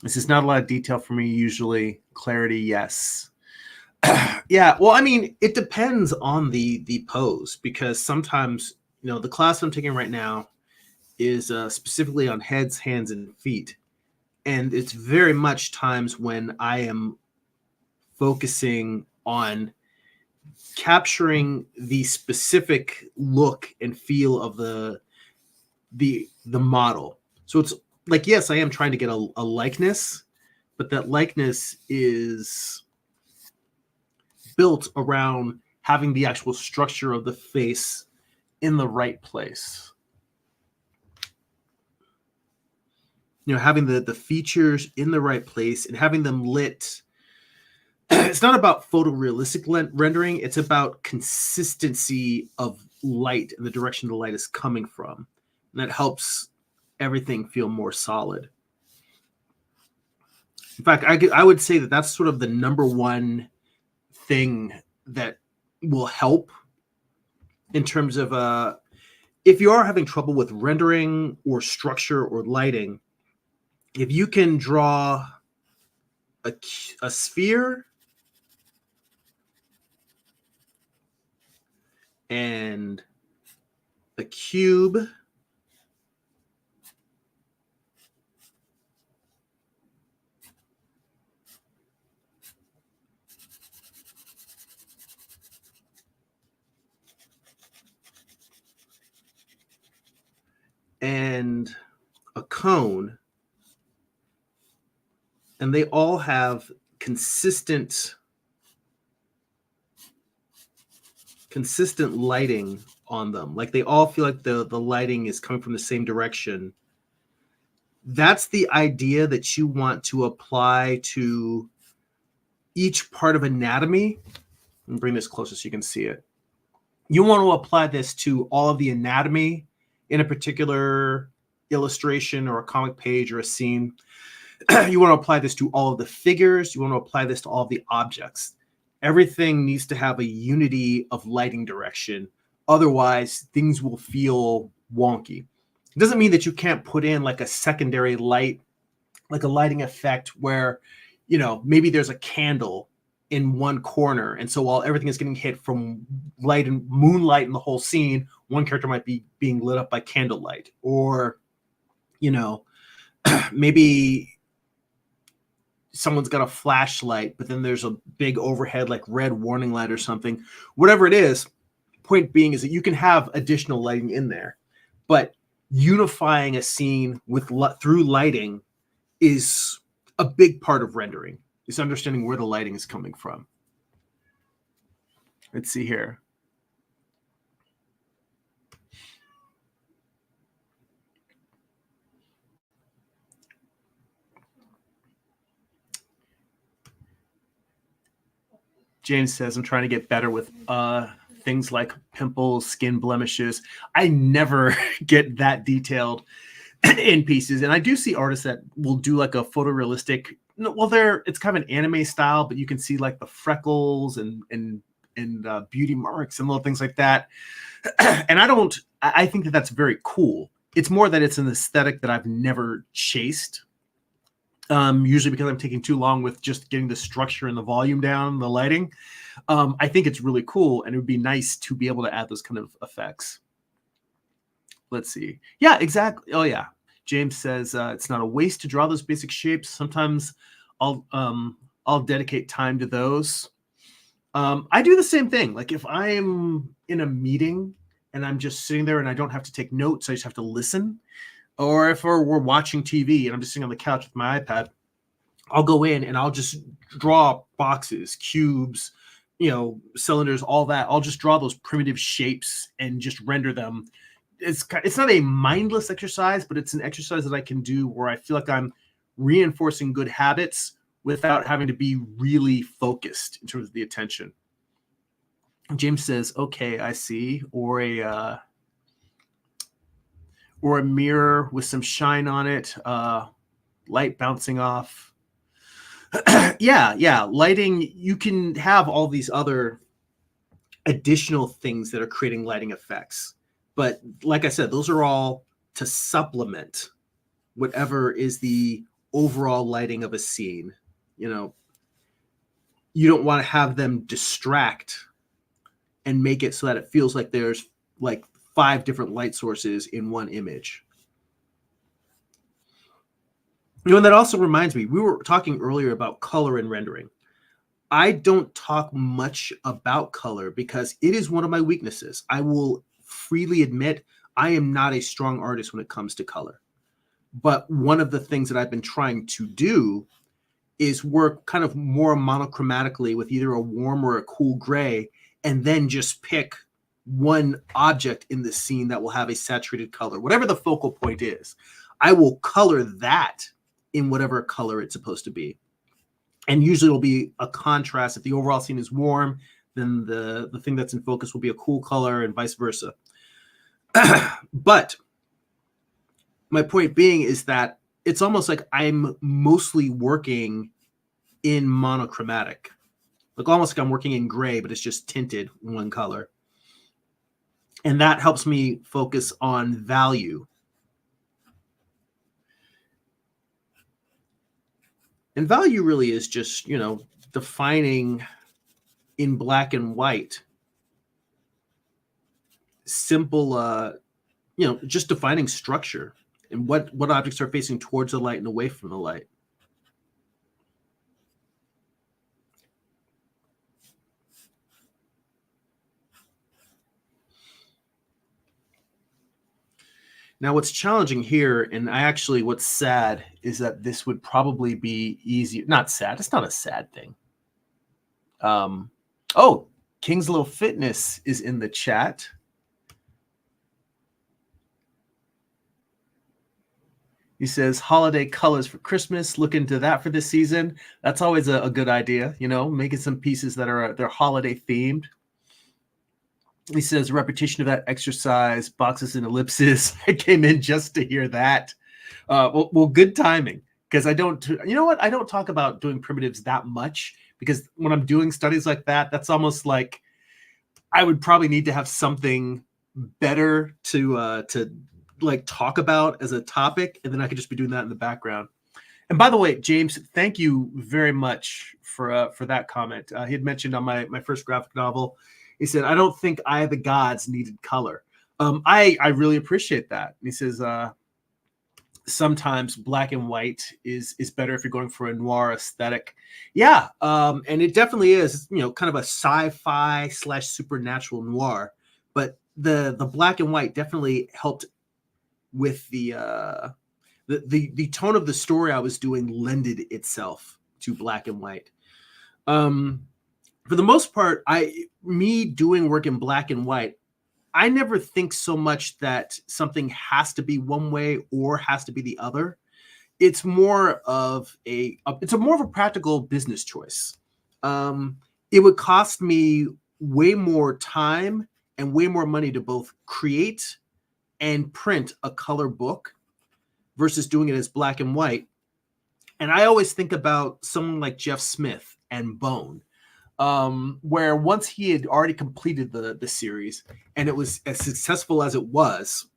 This is not a lot of detail for me usually. Clarity, yes. Yeah, well, I mean, it depends on the pose, because sometimes, the class I'm taking right now is specifically on heads, hands, and feet. And it's very much times when I am focusing on capturing the specific look and feel of the model. So it's like, yes, I am trying to get a likeness, but that likeness is built around having the actual structure of the face in the right place. Having the features in the right place and having them lit. It's not about photorealistic rendering. It's about consistency of light and the direction the light is coming from. And that helps everything feel more solid. In fact, I would say that that's sort of the number one thing that will help in terms of if you are having trouble with rendering or structure or lighting, if you can draw a sphere and a cube and a cone, and they all have consistent lighting on them. Like they all feel like the lighting is coming from the same direction. That's the idea that you want to apply to each part of anatomy. Let me bring this closer so you can see it. You want to apply this to all of the anatomy in a particular illustration or a comic page or a scene. You want to apply this to all of the figures. You want to apply this to all of the objects. Everything needs to have a unity of lighting direction. Otherwise, things will feel wonky. It doesn't mean that you can't put in like a secondary light, like a lighting effect where, maybe there's a candle in one corner. And so while everything is getting hit from light and moonlight in the whole scene, one character might be being lit up by candlelight. Or, maybe someone's got a flashlight, but then there's a big overhead, like red warning light or something. Whatever it is, point being is that you can have additional lighting in there. But unifying a scene through lighting is a big part of rendering. Is understanding where the lighting is coming from. Let's see here. James says, I'm trying to get better with things like pimples, skin blemishes. I never get that detailed in pieces. And I do see artists that will do like a photorealistic, it's kind of an anime style, but you can see like the freckles and beauty marks and little things like that. And I think that that's very cool. It's more that it's an aesthetic that I've never chased. Usually because I'm taking too long with just getting the structure and the volume down, the lighting. I think it's really cool, and it would be nice to be able to add those kind of effects. Let's see. Yeah, exactly. Oh, yeah. James says it's not a waste to draw those basic shapes. Sometimes I'll dedicate time to those. I do the same thing. Like if I'm in a meeting and I'm just sitting there and I don't have to take notes, I just have to listen. Or if we're watching TV and I'm just sitting on the couch with my iPad, I'll go in and I'll just draw boxes, cubes, cylinders, all that. I'll just draw those primitive shapes and just render them it's not a mindless exercise, but it's an exercise that I can do where I feel like I'm reinforcing good habits without having to be really focused in terms of the attention. James says, "Okay, I see," or a mirror with some shine on it, light bouncing off. yeah, lighting. You can have all these other additional things that are creating lighting effects. But like I said, those are all to supplement whatever is the overall lighting of a scene. You know, you don't want to have them distract and make it so that it feels like there's like 5 different light sources in one image. You know, and that also reminds me, we were talking earlier about color and rendering. I don't talk much about color because it is one of my weaknesses. I will freely admit I am not a strong artist when it comes to color. But one of the things that I've been trying to do is work kind of more monochromatically with either a warm or a cool gray, and then just pick one object in the scene that will have a saturated color, whatever the focal point is. I will color that in whatever color it's supposed to be. And usually it'll be a contrast. If the overall scene is warm, then the thing that's in focus will be a cool color and vice versa. But my point being is that it's almost like I'm mostly working in monochromatic. Like almost like I'm working in gray, but it's just tinted one color. And that helps me focus on value. And value really is just, you know, defining in black and white, simple, you know, just defining structure and what objects are facing towards the light and away from the light. Now, what's challenging here, and what's sad is that this would probably be easier. Not sad. It's not a sad thing. Oh, Kingslow Fitness is in the chat. He says, holiday colors for Christmas. Look into that for this season. That's always a good idea, you know, making some pieces that are they're holiday themed. He says, repetition of that exercise, boxes and ellipses. I came in just to hear that. Well, good timing, because I don't, you know what? I don't talk about doing primitives that much, because when I'm doing studies like that, that's almost like I would probably need to have something better to like talk about as a topic, and then I could just be doing that in the background. And by the way, James, thank you very much for that comment. He had mentioned on my first graphic novel, he said, I don't think Eye of the Gods needed color. I really appreciate that. And he says, sometimes black and white is better if you're going for a noir aesthetic. Yeah, and it definitely is, you know, kind of a sci-fi / supernatural noir. But the black and white definitely helped with the tone of the story I was doing lended itself to black and white. For the most part, me doing work in black and white, I never think so much that something has to be one way or has to be the other. It's more of a practical business choice. It would cost me way more time and way more money to both create and print a color book versus doing it as black and white. And I always think about someone like Jeff Smith and Bone, where once he had already completed the series and it was as successful as it was,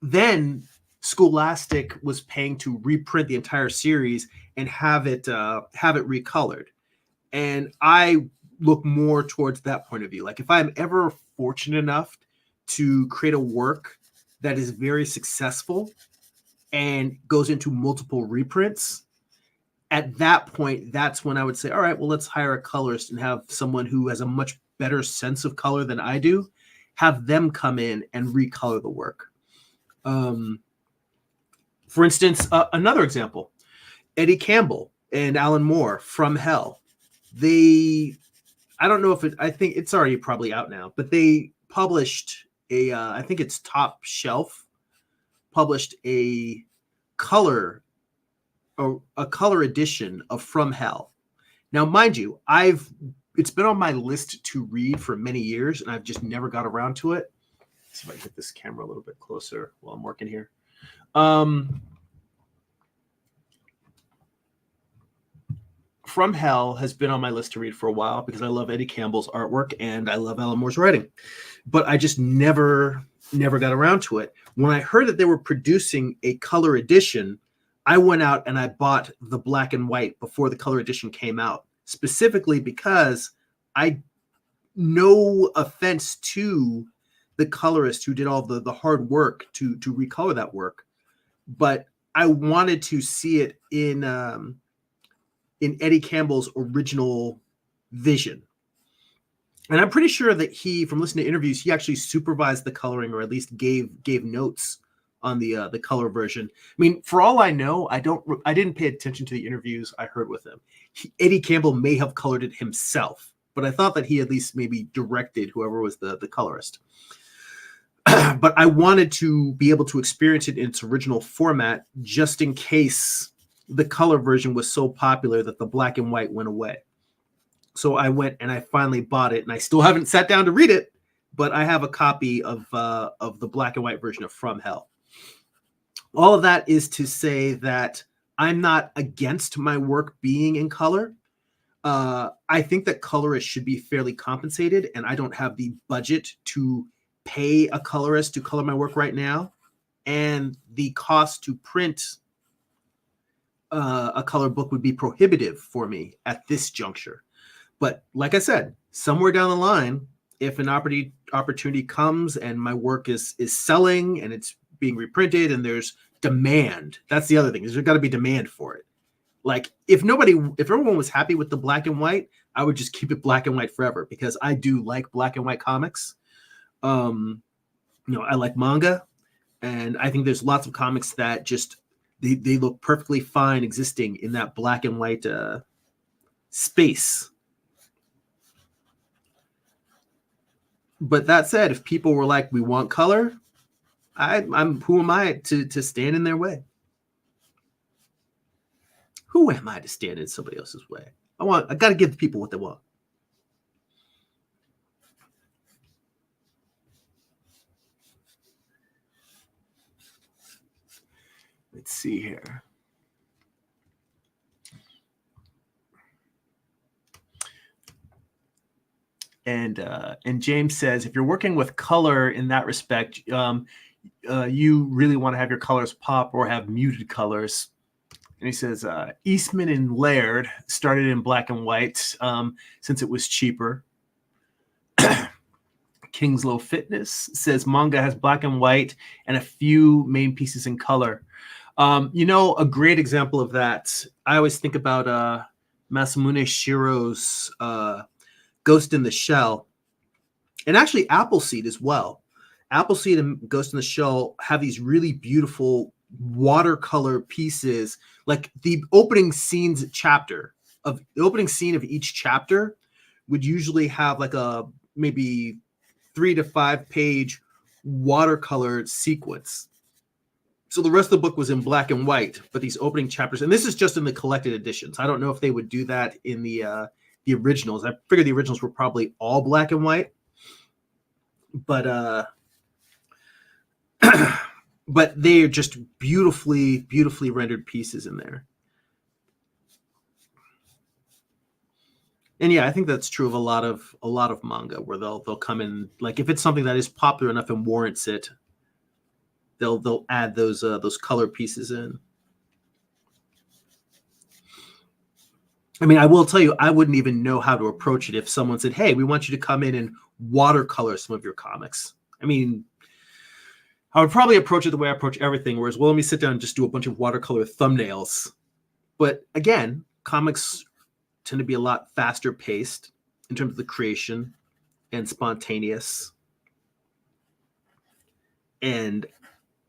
then Scholastic was paying to reprint the entire series and have it recolored. And I look more towards that point of view. Like if I'm ever fortunate enough to create a work that is very successful and goes into multiple reprints, at that point, that's when I would say, all right, well, let's hire a colorist and have someone who has a much better sense of color than I do, have them come in and recolor the work. For instance, another example, Eddie Campbell and Alan Moore from Hell. I don't know if I think it's already probably out now, but they published I think it's Top Shelf, published a color a color edition of From Hell. Now, mind you, it's been on my list to read for many years, and I've just never got around to it. Let's see if I can get this camera a little bit closer while I'm working here. From Hell has been on my list to read for a while because I love Eddie Campbell's artwork and I love Alan Moore's writing, but I just never got around to it. When I heard that they were producing a color edition, I went out and I bought the black and white before the color edition came out, specifically because no offense to the colorist who did all the hard work to recolor that work, but I wanted to see it in Eddie Campbell's original vision. And I'm pretty sure that from listening to interviews, he actually supervised the coloring, or at least gave notes on the color version. I mean, for all I know, I didn't pay attention to the interviews I heard with him. Eddie Campbell may have colored it himself, but I thought that he at least maybe directed whoever was the colorist. But I wanted to be able to experience it in its original format, just in case the color version was so popular that the black and white went away. So I went and I finally bought it, and I still haven't sat down to read it, but I have a copy of the black and white version of From Hell. All of that is to say that I'm not against my work being in color. I think that colorists should be fairly compensated, and I don't have the budget to pay a colorist to color my work right now. And the cost to print a color book would be prohibitive for me at this juncture. But like I said, somewhere down the line, if an opportunity comes and my work is selling and it's being reprinted and there's demand, that's the other thing, is there's got to be demand for it. Like if everyone was happy with the black and white, I would just keep it black and white forever, because I do like black and white comics. I like manga, and I think there's lots of comics that just they look perfectly fine existing in that black and white space. But that said, if people were like, we want color, I'm who am I to stand in their way? Who am I to stand in somebody else's way? I got to give the people what they want. Let's see here. And James says, if you're working with color in that respect, you really want to have your colors pop or have muted colors. And he says, Eastman and Laird started in black and white since it was cheaper. Kingslow Fitness says manga has black and white and a few main pieces in color. A great example of that, I always think about Masamune Shiro's Ghost in the Shell, and actually Appleseed as well. Appleseed and Ghost in the Shell have these really beautiful watercolor pieces. Like the opening scene of each chapter would usually have like a maybe 3 to 5 page watercolor sequence. So the rest of the book was in black and white, but these opening chapters, and this is just in the collected editions. I don't know if they would do that in the originals. I figured the originals were probably all black and white, but but they are just beautifully rendered pieces in there. And yeah, I think that's true of a lot of manga, where they'll come in, like if it's something that is popular enough and warrants it, they'll add those color pieces in. I mean, I will tell you, I wouldn't even know how to approach it if someone said, hey, we want you to come in and watercolor some of your comics. I mean, I would probably approach it the way I approach everything, whereas, well, let me sit down and just do a bunch of watercolor thumbnails. But again, comics tend to be a lot faster paced in terms of the creation and spontaneous. And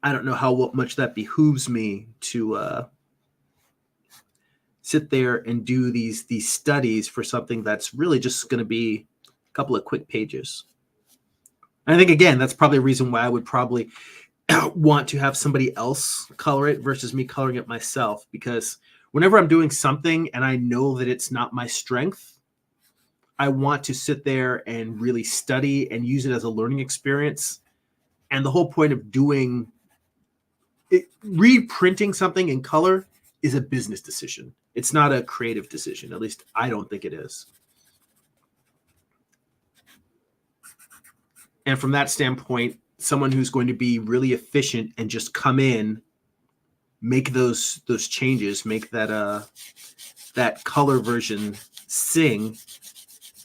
I don't know how much that behooves me to sit there and do these studies for something that's really just going to be a couple of quick pages. And I think, again, that's probably a reason why I would probably want to have somebody else color it versus me coloring it myself, because whenever I'm doing something and I know that it's not my strength, I want to sit there and really study and use it as a learning experience. And the whole point of doing it, reprinting something in color, is a business decision. It's not a creative decision. At least I don't think it is. And from that standpoint, someone who's going to be really efficient and just come in, make those changes, make that color version sing,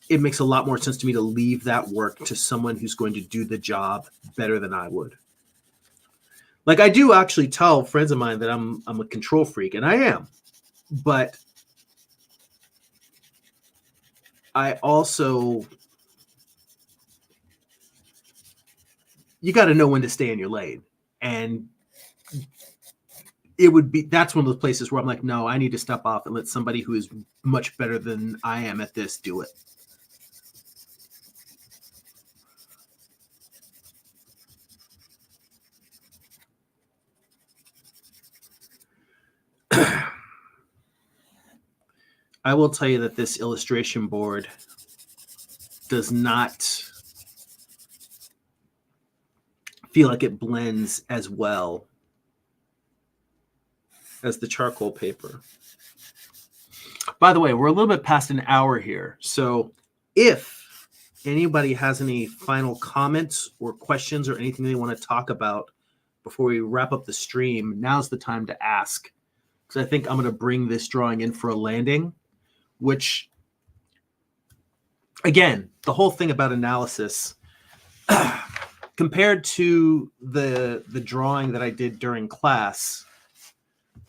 it makes a lot more sense to me to leave that work to someone who's going to do the job better than I would. Like, I do actually tell friends of mine that I'm a control freak, and I am, but I also, you got to know when to stay in your lane. And that's one of those places where I'm like, no, I need to step off and let somebody who is much better than I am at this do it. I will tell you that this illustration board does not feel like it blends as well as the charcoal paper. By the way, we're a little bit past an hour here. So if anybody has any final comments or questions or anything they want to talk about before we wrap up the stream, now's the time to ask. Because I think I'm going to bring this drawing in for a landing, which, again, the whole thing about analysis, compared to the drawing that I did during class,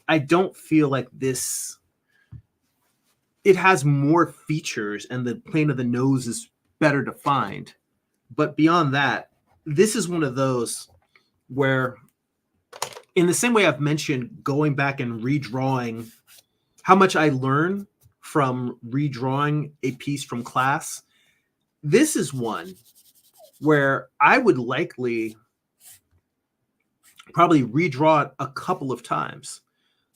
I don't feel like this, it has more features and the plane of the nose is better defined. But beyond that, this is one of those where, in the same way I've mentioned going back and redrawing, how much I learn from redrawing a piece from class, this is one where I would likely probably redraw it a couple of times.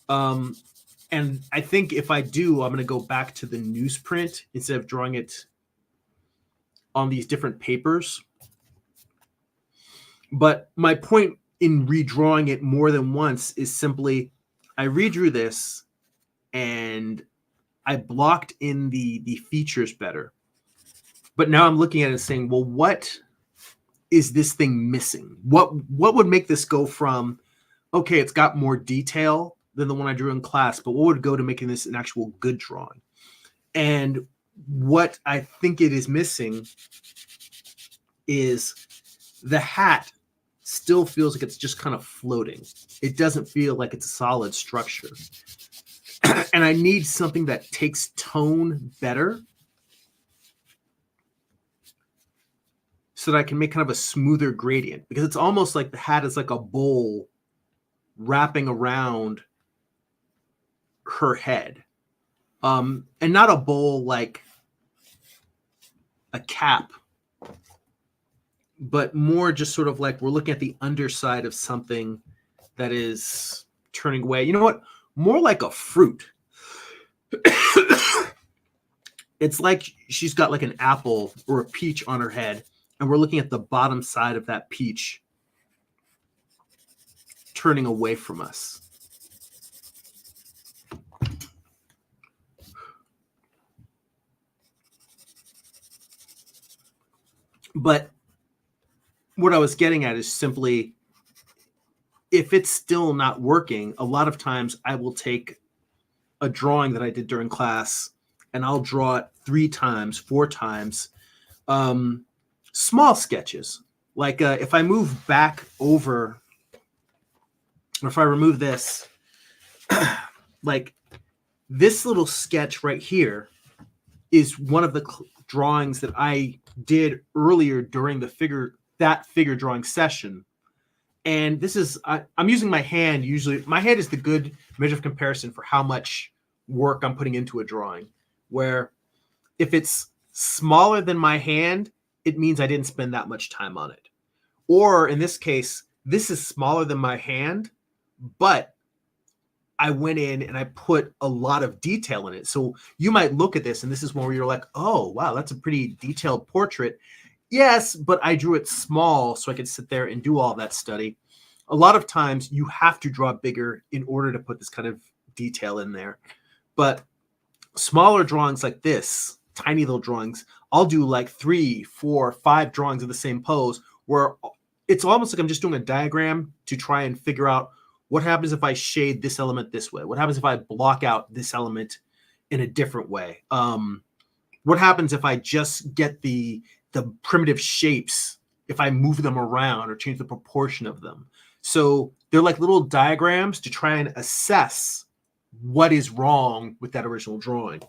And I think if I do, I'm going to go back to the newsprint instead of drawing it on these different papers. But my point in redrawing it more than once is simply, I redrew this and I blocked in the features better. But now I'm looking at it and saying, well, what is this thing missing? What would make this go from, okay, it's got more detail than the one I drew in class, but what would go to making this an actual good drawing? And what I think it is missing is the hat still feels like it's just kind of floating. It doesn't feel like it's a solid structure. And I need something that takes tone better so that I can make kind of a smoother gradient, because it's almost like the hat is like a bowl wrapping around her head. And not a bowl like a cap, but more just sort of like we're looking at the underside of something that is turning away. You know what? More like a fruit. It's like she's got like an apple or a peach on her head, and we're looking at the bottom side of that peach turning away from us. But what I was getting at is simply, if it's still not working, a lot of times I will take a drawing that I did during class and I'll draw it 3 times, 4 times, small sketches. Like if I move back over, or if I remove this, like this little sketch right here is one of the drawings that I did earlier during the figure drawing session. And this is, I'm using my hand. Usually my hand is the good measure of comparison for how much work I'm putting into a drawing, where if it's smaller than my hand, it means I didn't spend that much time on it. Or in this case, this is smaller than my hand, but I went in and I put a lot of detail in it. So you might look at this, and this is one where you're like, oh, wow, that's a pretty detailed portrait. Yes, but I drew it small so I could sit there and do all that study. A lot of times you have to draw bigger in order to put this kind of detail in there. But smaller drawings like this, tiny little drawings, I'll do like 3, 4, 5 drawings of the same pose where it's almost like I'm just doing a diagram to try and figure out what happens if I shade this element this way? What happens if I block out this element in a different way? What happens if I just get the primitive shapes, if I move them around or change the proportion of them? So they're like little diagrams to try and assess what is wrong with that original drawing.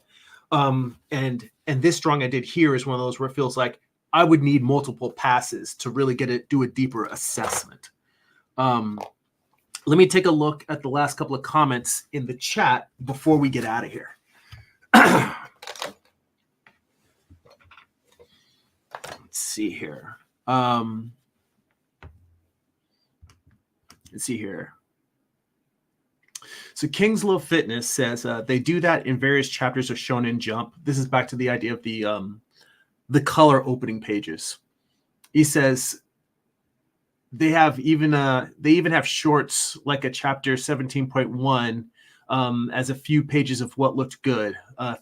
And this drawing I did here is one of those where it feels like I would need multiple passes to really do a deeper assessment. Let me take a look at the last couple of comments in the chat before we get out of here. Let's see here. So King's Love Fitness says they do that in various chapters of Shonen Jump. This is back to the idea of the color opening pages. He says they even have shorts like a chapter 17.1 as a few pages of what looked good,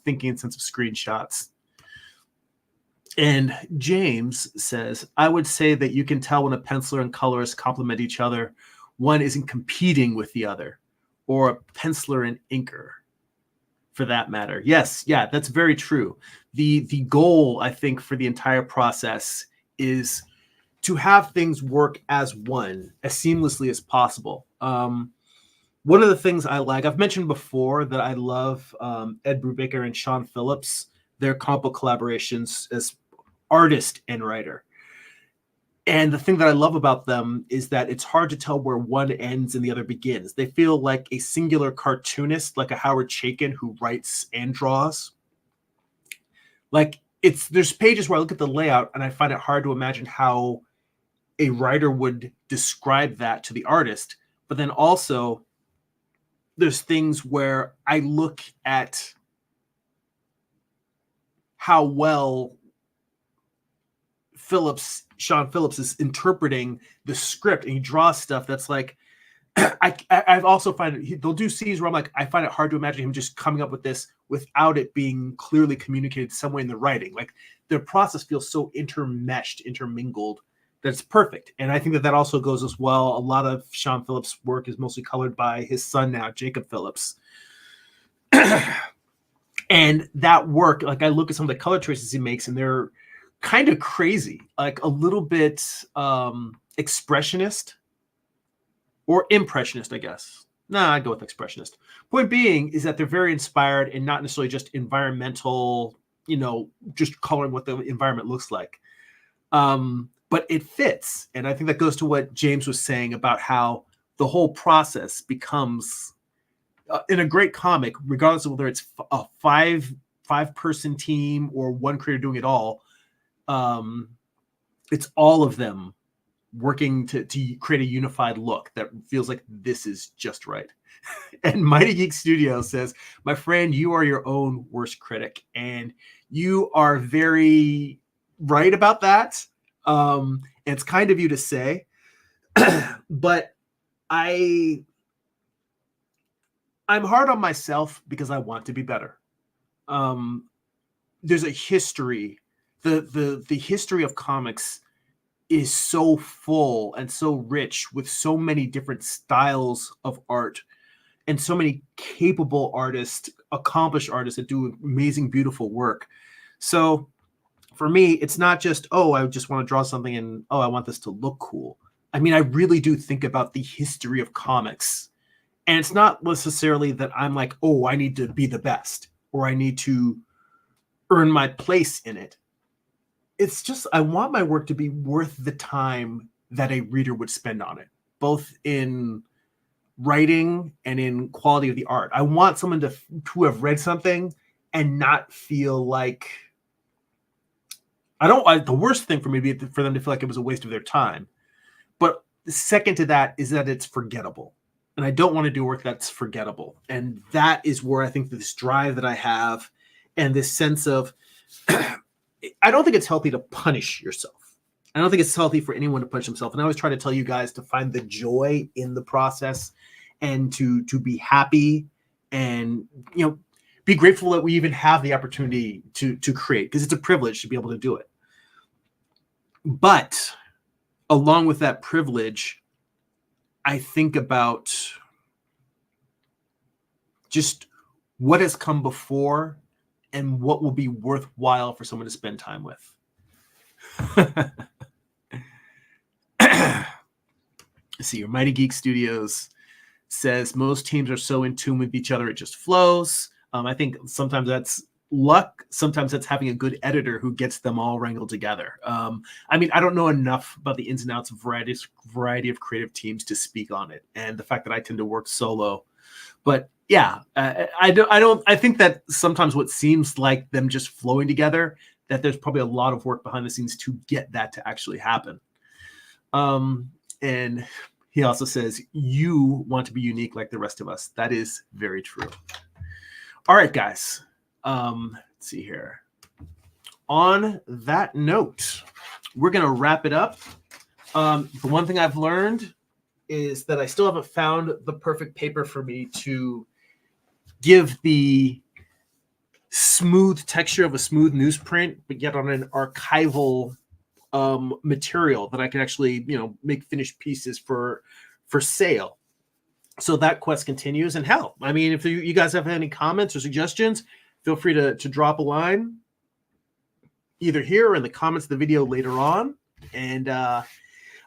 thinking in sense of screenshots. And James says, I would say that you can tell when a penciler and colorist complement each other. One isn't competing with the other, or a penciler and inker for that matter. Yes, yeah, that's very true. The goal, I think, for the entire process is to have things work as one, as seamlessly as possible. One of the things I like, I've mentioned before that I love Ed Brubaker and Sean Phillips, their comic book collaborations as artist and writer. And the thing that I love about them is that it's hard to tell where one ends and the other begins. They feel like a singular cartoonist, like a Howard Chaykin who writes and draws. Like there's pages where I look at the layout and I find it hard to imagine how a writer would describe that to the artist. But then also there's things where I look at how well Sean Phillips is interpreting the script, and he draws stuff that's like, I've also find they'll do scenes where I'm like, I find it hard to imagine him just coming up with this without it being clearly communicated somewhere in the writing. Like the process feels so intermingled, that's perfect. And I think that also goes as well. A lot of Sean Phillips' work is mostly colored by his son now, Jacob Phillips. And that work, like I look at some of the color choices he makes, and they're kind of crazy, like a little bit expressionist or impressionist, I guess. Nah, I'd go with expressionist. Point being is that they're very inspired and not necessarily just environmental, just coloring what the environment looks like. But it fits. And I think that goes to what James was saying about how the whole process becomes, in a great comic, regardless of whether it's a five-person team or one creator doing it all, it's all of them working to create a unified look that feels like this is just right. And Mighty Geek Studio says, my friend, you are your own worst critic. And you are very right about that. And it's kind of you to say, but I'm hard on myself because I want to be better. There's a history. The history of comics is so full and so rich with so many different styles of art and so many capable artists, accomplished artists that do amazing, beautiful work. So for me, it's not just, I just want to draw something and, I want this to look cool. I mean, I really do think about the history of comics. And it's not necessarily that I'm like, I need to be the best or I need to earn my place in it. It's just, I want my work to be worth the time that a reader would spend on it, both in writing and in quality of the art. I want someone to have read something and not feel like the worst thing for me would be for them to feel like it was a waste of their time. But the second to that is that it's forgettable. And I don't want to do work that's forgettable. And that is where I think this drive that I have and this sense of, I don't think it's healthy to punish yourself. I don't think it's healthy for anyone to punish himself. And I always try to tell you guys to find the joy in the process and to be happy and, be grateful that we even have the opportunity to create, because it's a privilege to be able to do it. But along with that privilege, I think about just what has come before and what will be worthwhile for someone to spend time with. See, your Mighty Geek Studios says most teams are so in tune with each other, it just flows. I think sometimes that's luck. Sometimes that's having a good editor who gets them all wrangled together. I don't know enough about the ins and outs of variety of creative teams to speak on it, and the fact that I tend to work solo. But yeah, I think that sometimes what seems like them just flowing together, that there's probably a lot of work behind the scenes to get that to actually happen. And he also says, you want to be unique like the rest of us. That is very true. All right, guys. Let's see here. On that note, we're going to wrap it up. The one thing I've learned is that I still haven't found the perfect paper for me to give the smooth texture of a smooth newsprint, but yet on an archival material that I can actually, make finished pieces for sale. So that quest continues. And hell, if you guys have any comments or suggestions, feel free to drop a line either here or in the comments of the video later on. And I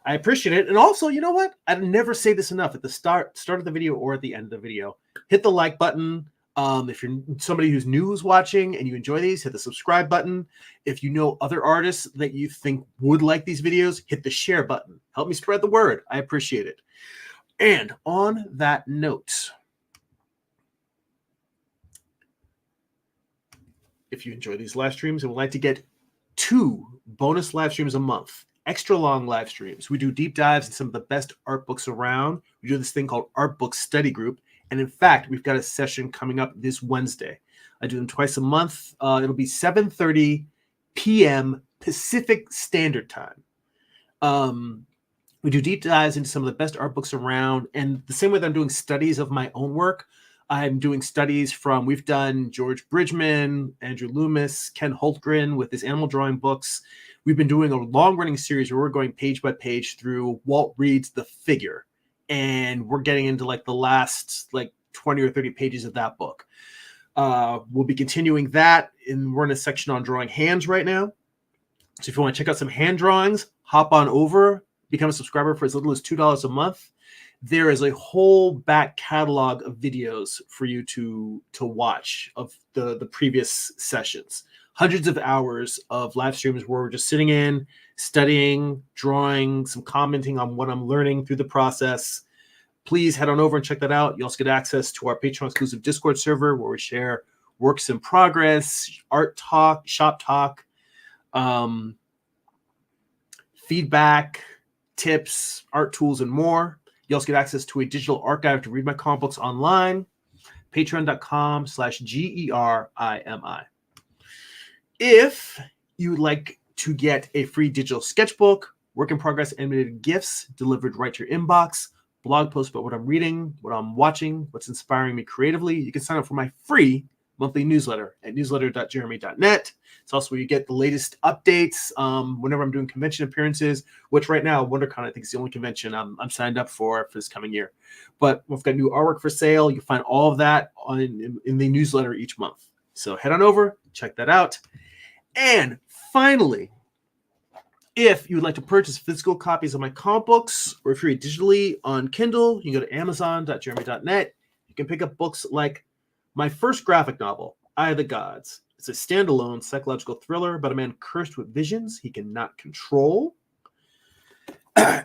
appreciate it. And also, you know what? I never say this enough at the start of the video or at the end of the video. Hit the like button. If you're somebody who's new who's watching and you enjoy these, hit the subscribe button. If you know other artists that you think would like these videos, hit the share button. Help me spread the word. I appreciate it. And on that note, if you enjoy these live streams and would like to get 2 bonus live streams a month, extra long live streams, we do deep dives in some of the best art books around. We do this thing called Art Book Study Group. And in fact, we've got a session coming up this Wednesday. I do them twice a month. It'll be 7:30 p.m. Pacific Standard Time. We do deep dives into some of the best art books around. And the same way that I'm doing studies of my own work, I'm doing studies we've done George Bridgman, Andrew Loomis, Ken Holtgren with his animal drawing books. We've been doing a long-running series where we're going page by page through Walt Reed's The Figure. And we're getting into the last 20 or 30 pages of that book. We'll be continuing that, and we're in a section on drawing hands right now. So if you want to check out some hand drawings, hop on over, become a subscriber for as little as $2 a month. There is a whole back catalog of videos for you to watch of the previous sessions. Hundreds of hours of live streams where we're just sitting in, studying, drawing, some commenting on what I'm learning through the process. Please head on over and check that out. You also get access to our Patreon exclusive Discord server where we share works in progress, art talk, shop talk, feedback, tips, art tools, and more. You also get access to a digital archive to read my comic books online. Patreon.com/GERIMI. If you would like to get a free digital sketchbook, work in progress animated GIFs delivered right to your inbox, blog posts about what I'm reading, what I'm watching, what's inspiring me creatively, you can sign up for my free monthly newsletter at newsletter.jeremy.net. It's also where you get the latest updates whenever I'm doing convention appearances, which right now, WonderCon, I think, is the only convention I'm signed up for this coming year. But we've got new artwork for sale. You can find all of that in the newsletter each month. So head on over, check that out. And finally, if you would like to purchase physical copies of my comic books, or if you're digitally on Kindle, you can go to amazon.jeremy.net. You can pick up books like my first graphic novel, Eye of the Gods. It's a standalone psychological thriller about a man cursed with visions he cannot control.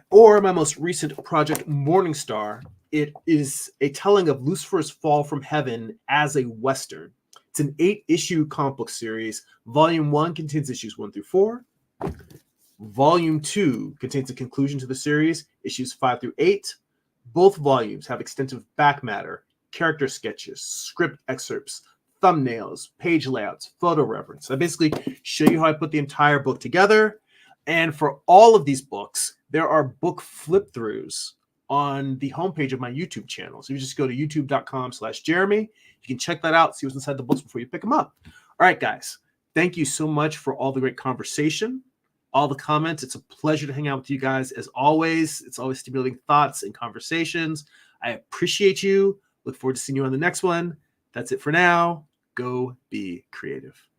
Or my most recent project, Morningstar. It is a telling of Lucifer's fall from heaven as a Western. It's an 8-issue comic book series. Volume 1 contains issues 1 through 4. Volume 2 contains a conclusion to the series, issues 5 through 8. Both volumes have extensive back matter, character sketches, script excerpts, thumbnails, page layouts, photo reference. I basically show you how I put the entire book together. And for all of these books, there are book flip throughs on the homepage of my YouTube channel. So you just go to youtube.com/Jeremy. You can check that out, see what's inside the books before you pick them up. All right, guys. Thank you so much for all the great conversation, all the comments. It's a pleasure to hang out with you guys as always. It's always stimulating thoughts and conversations. I appreciate you. Look forward to seeing you on the next one. That's it for now. Go be creative.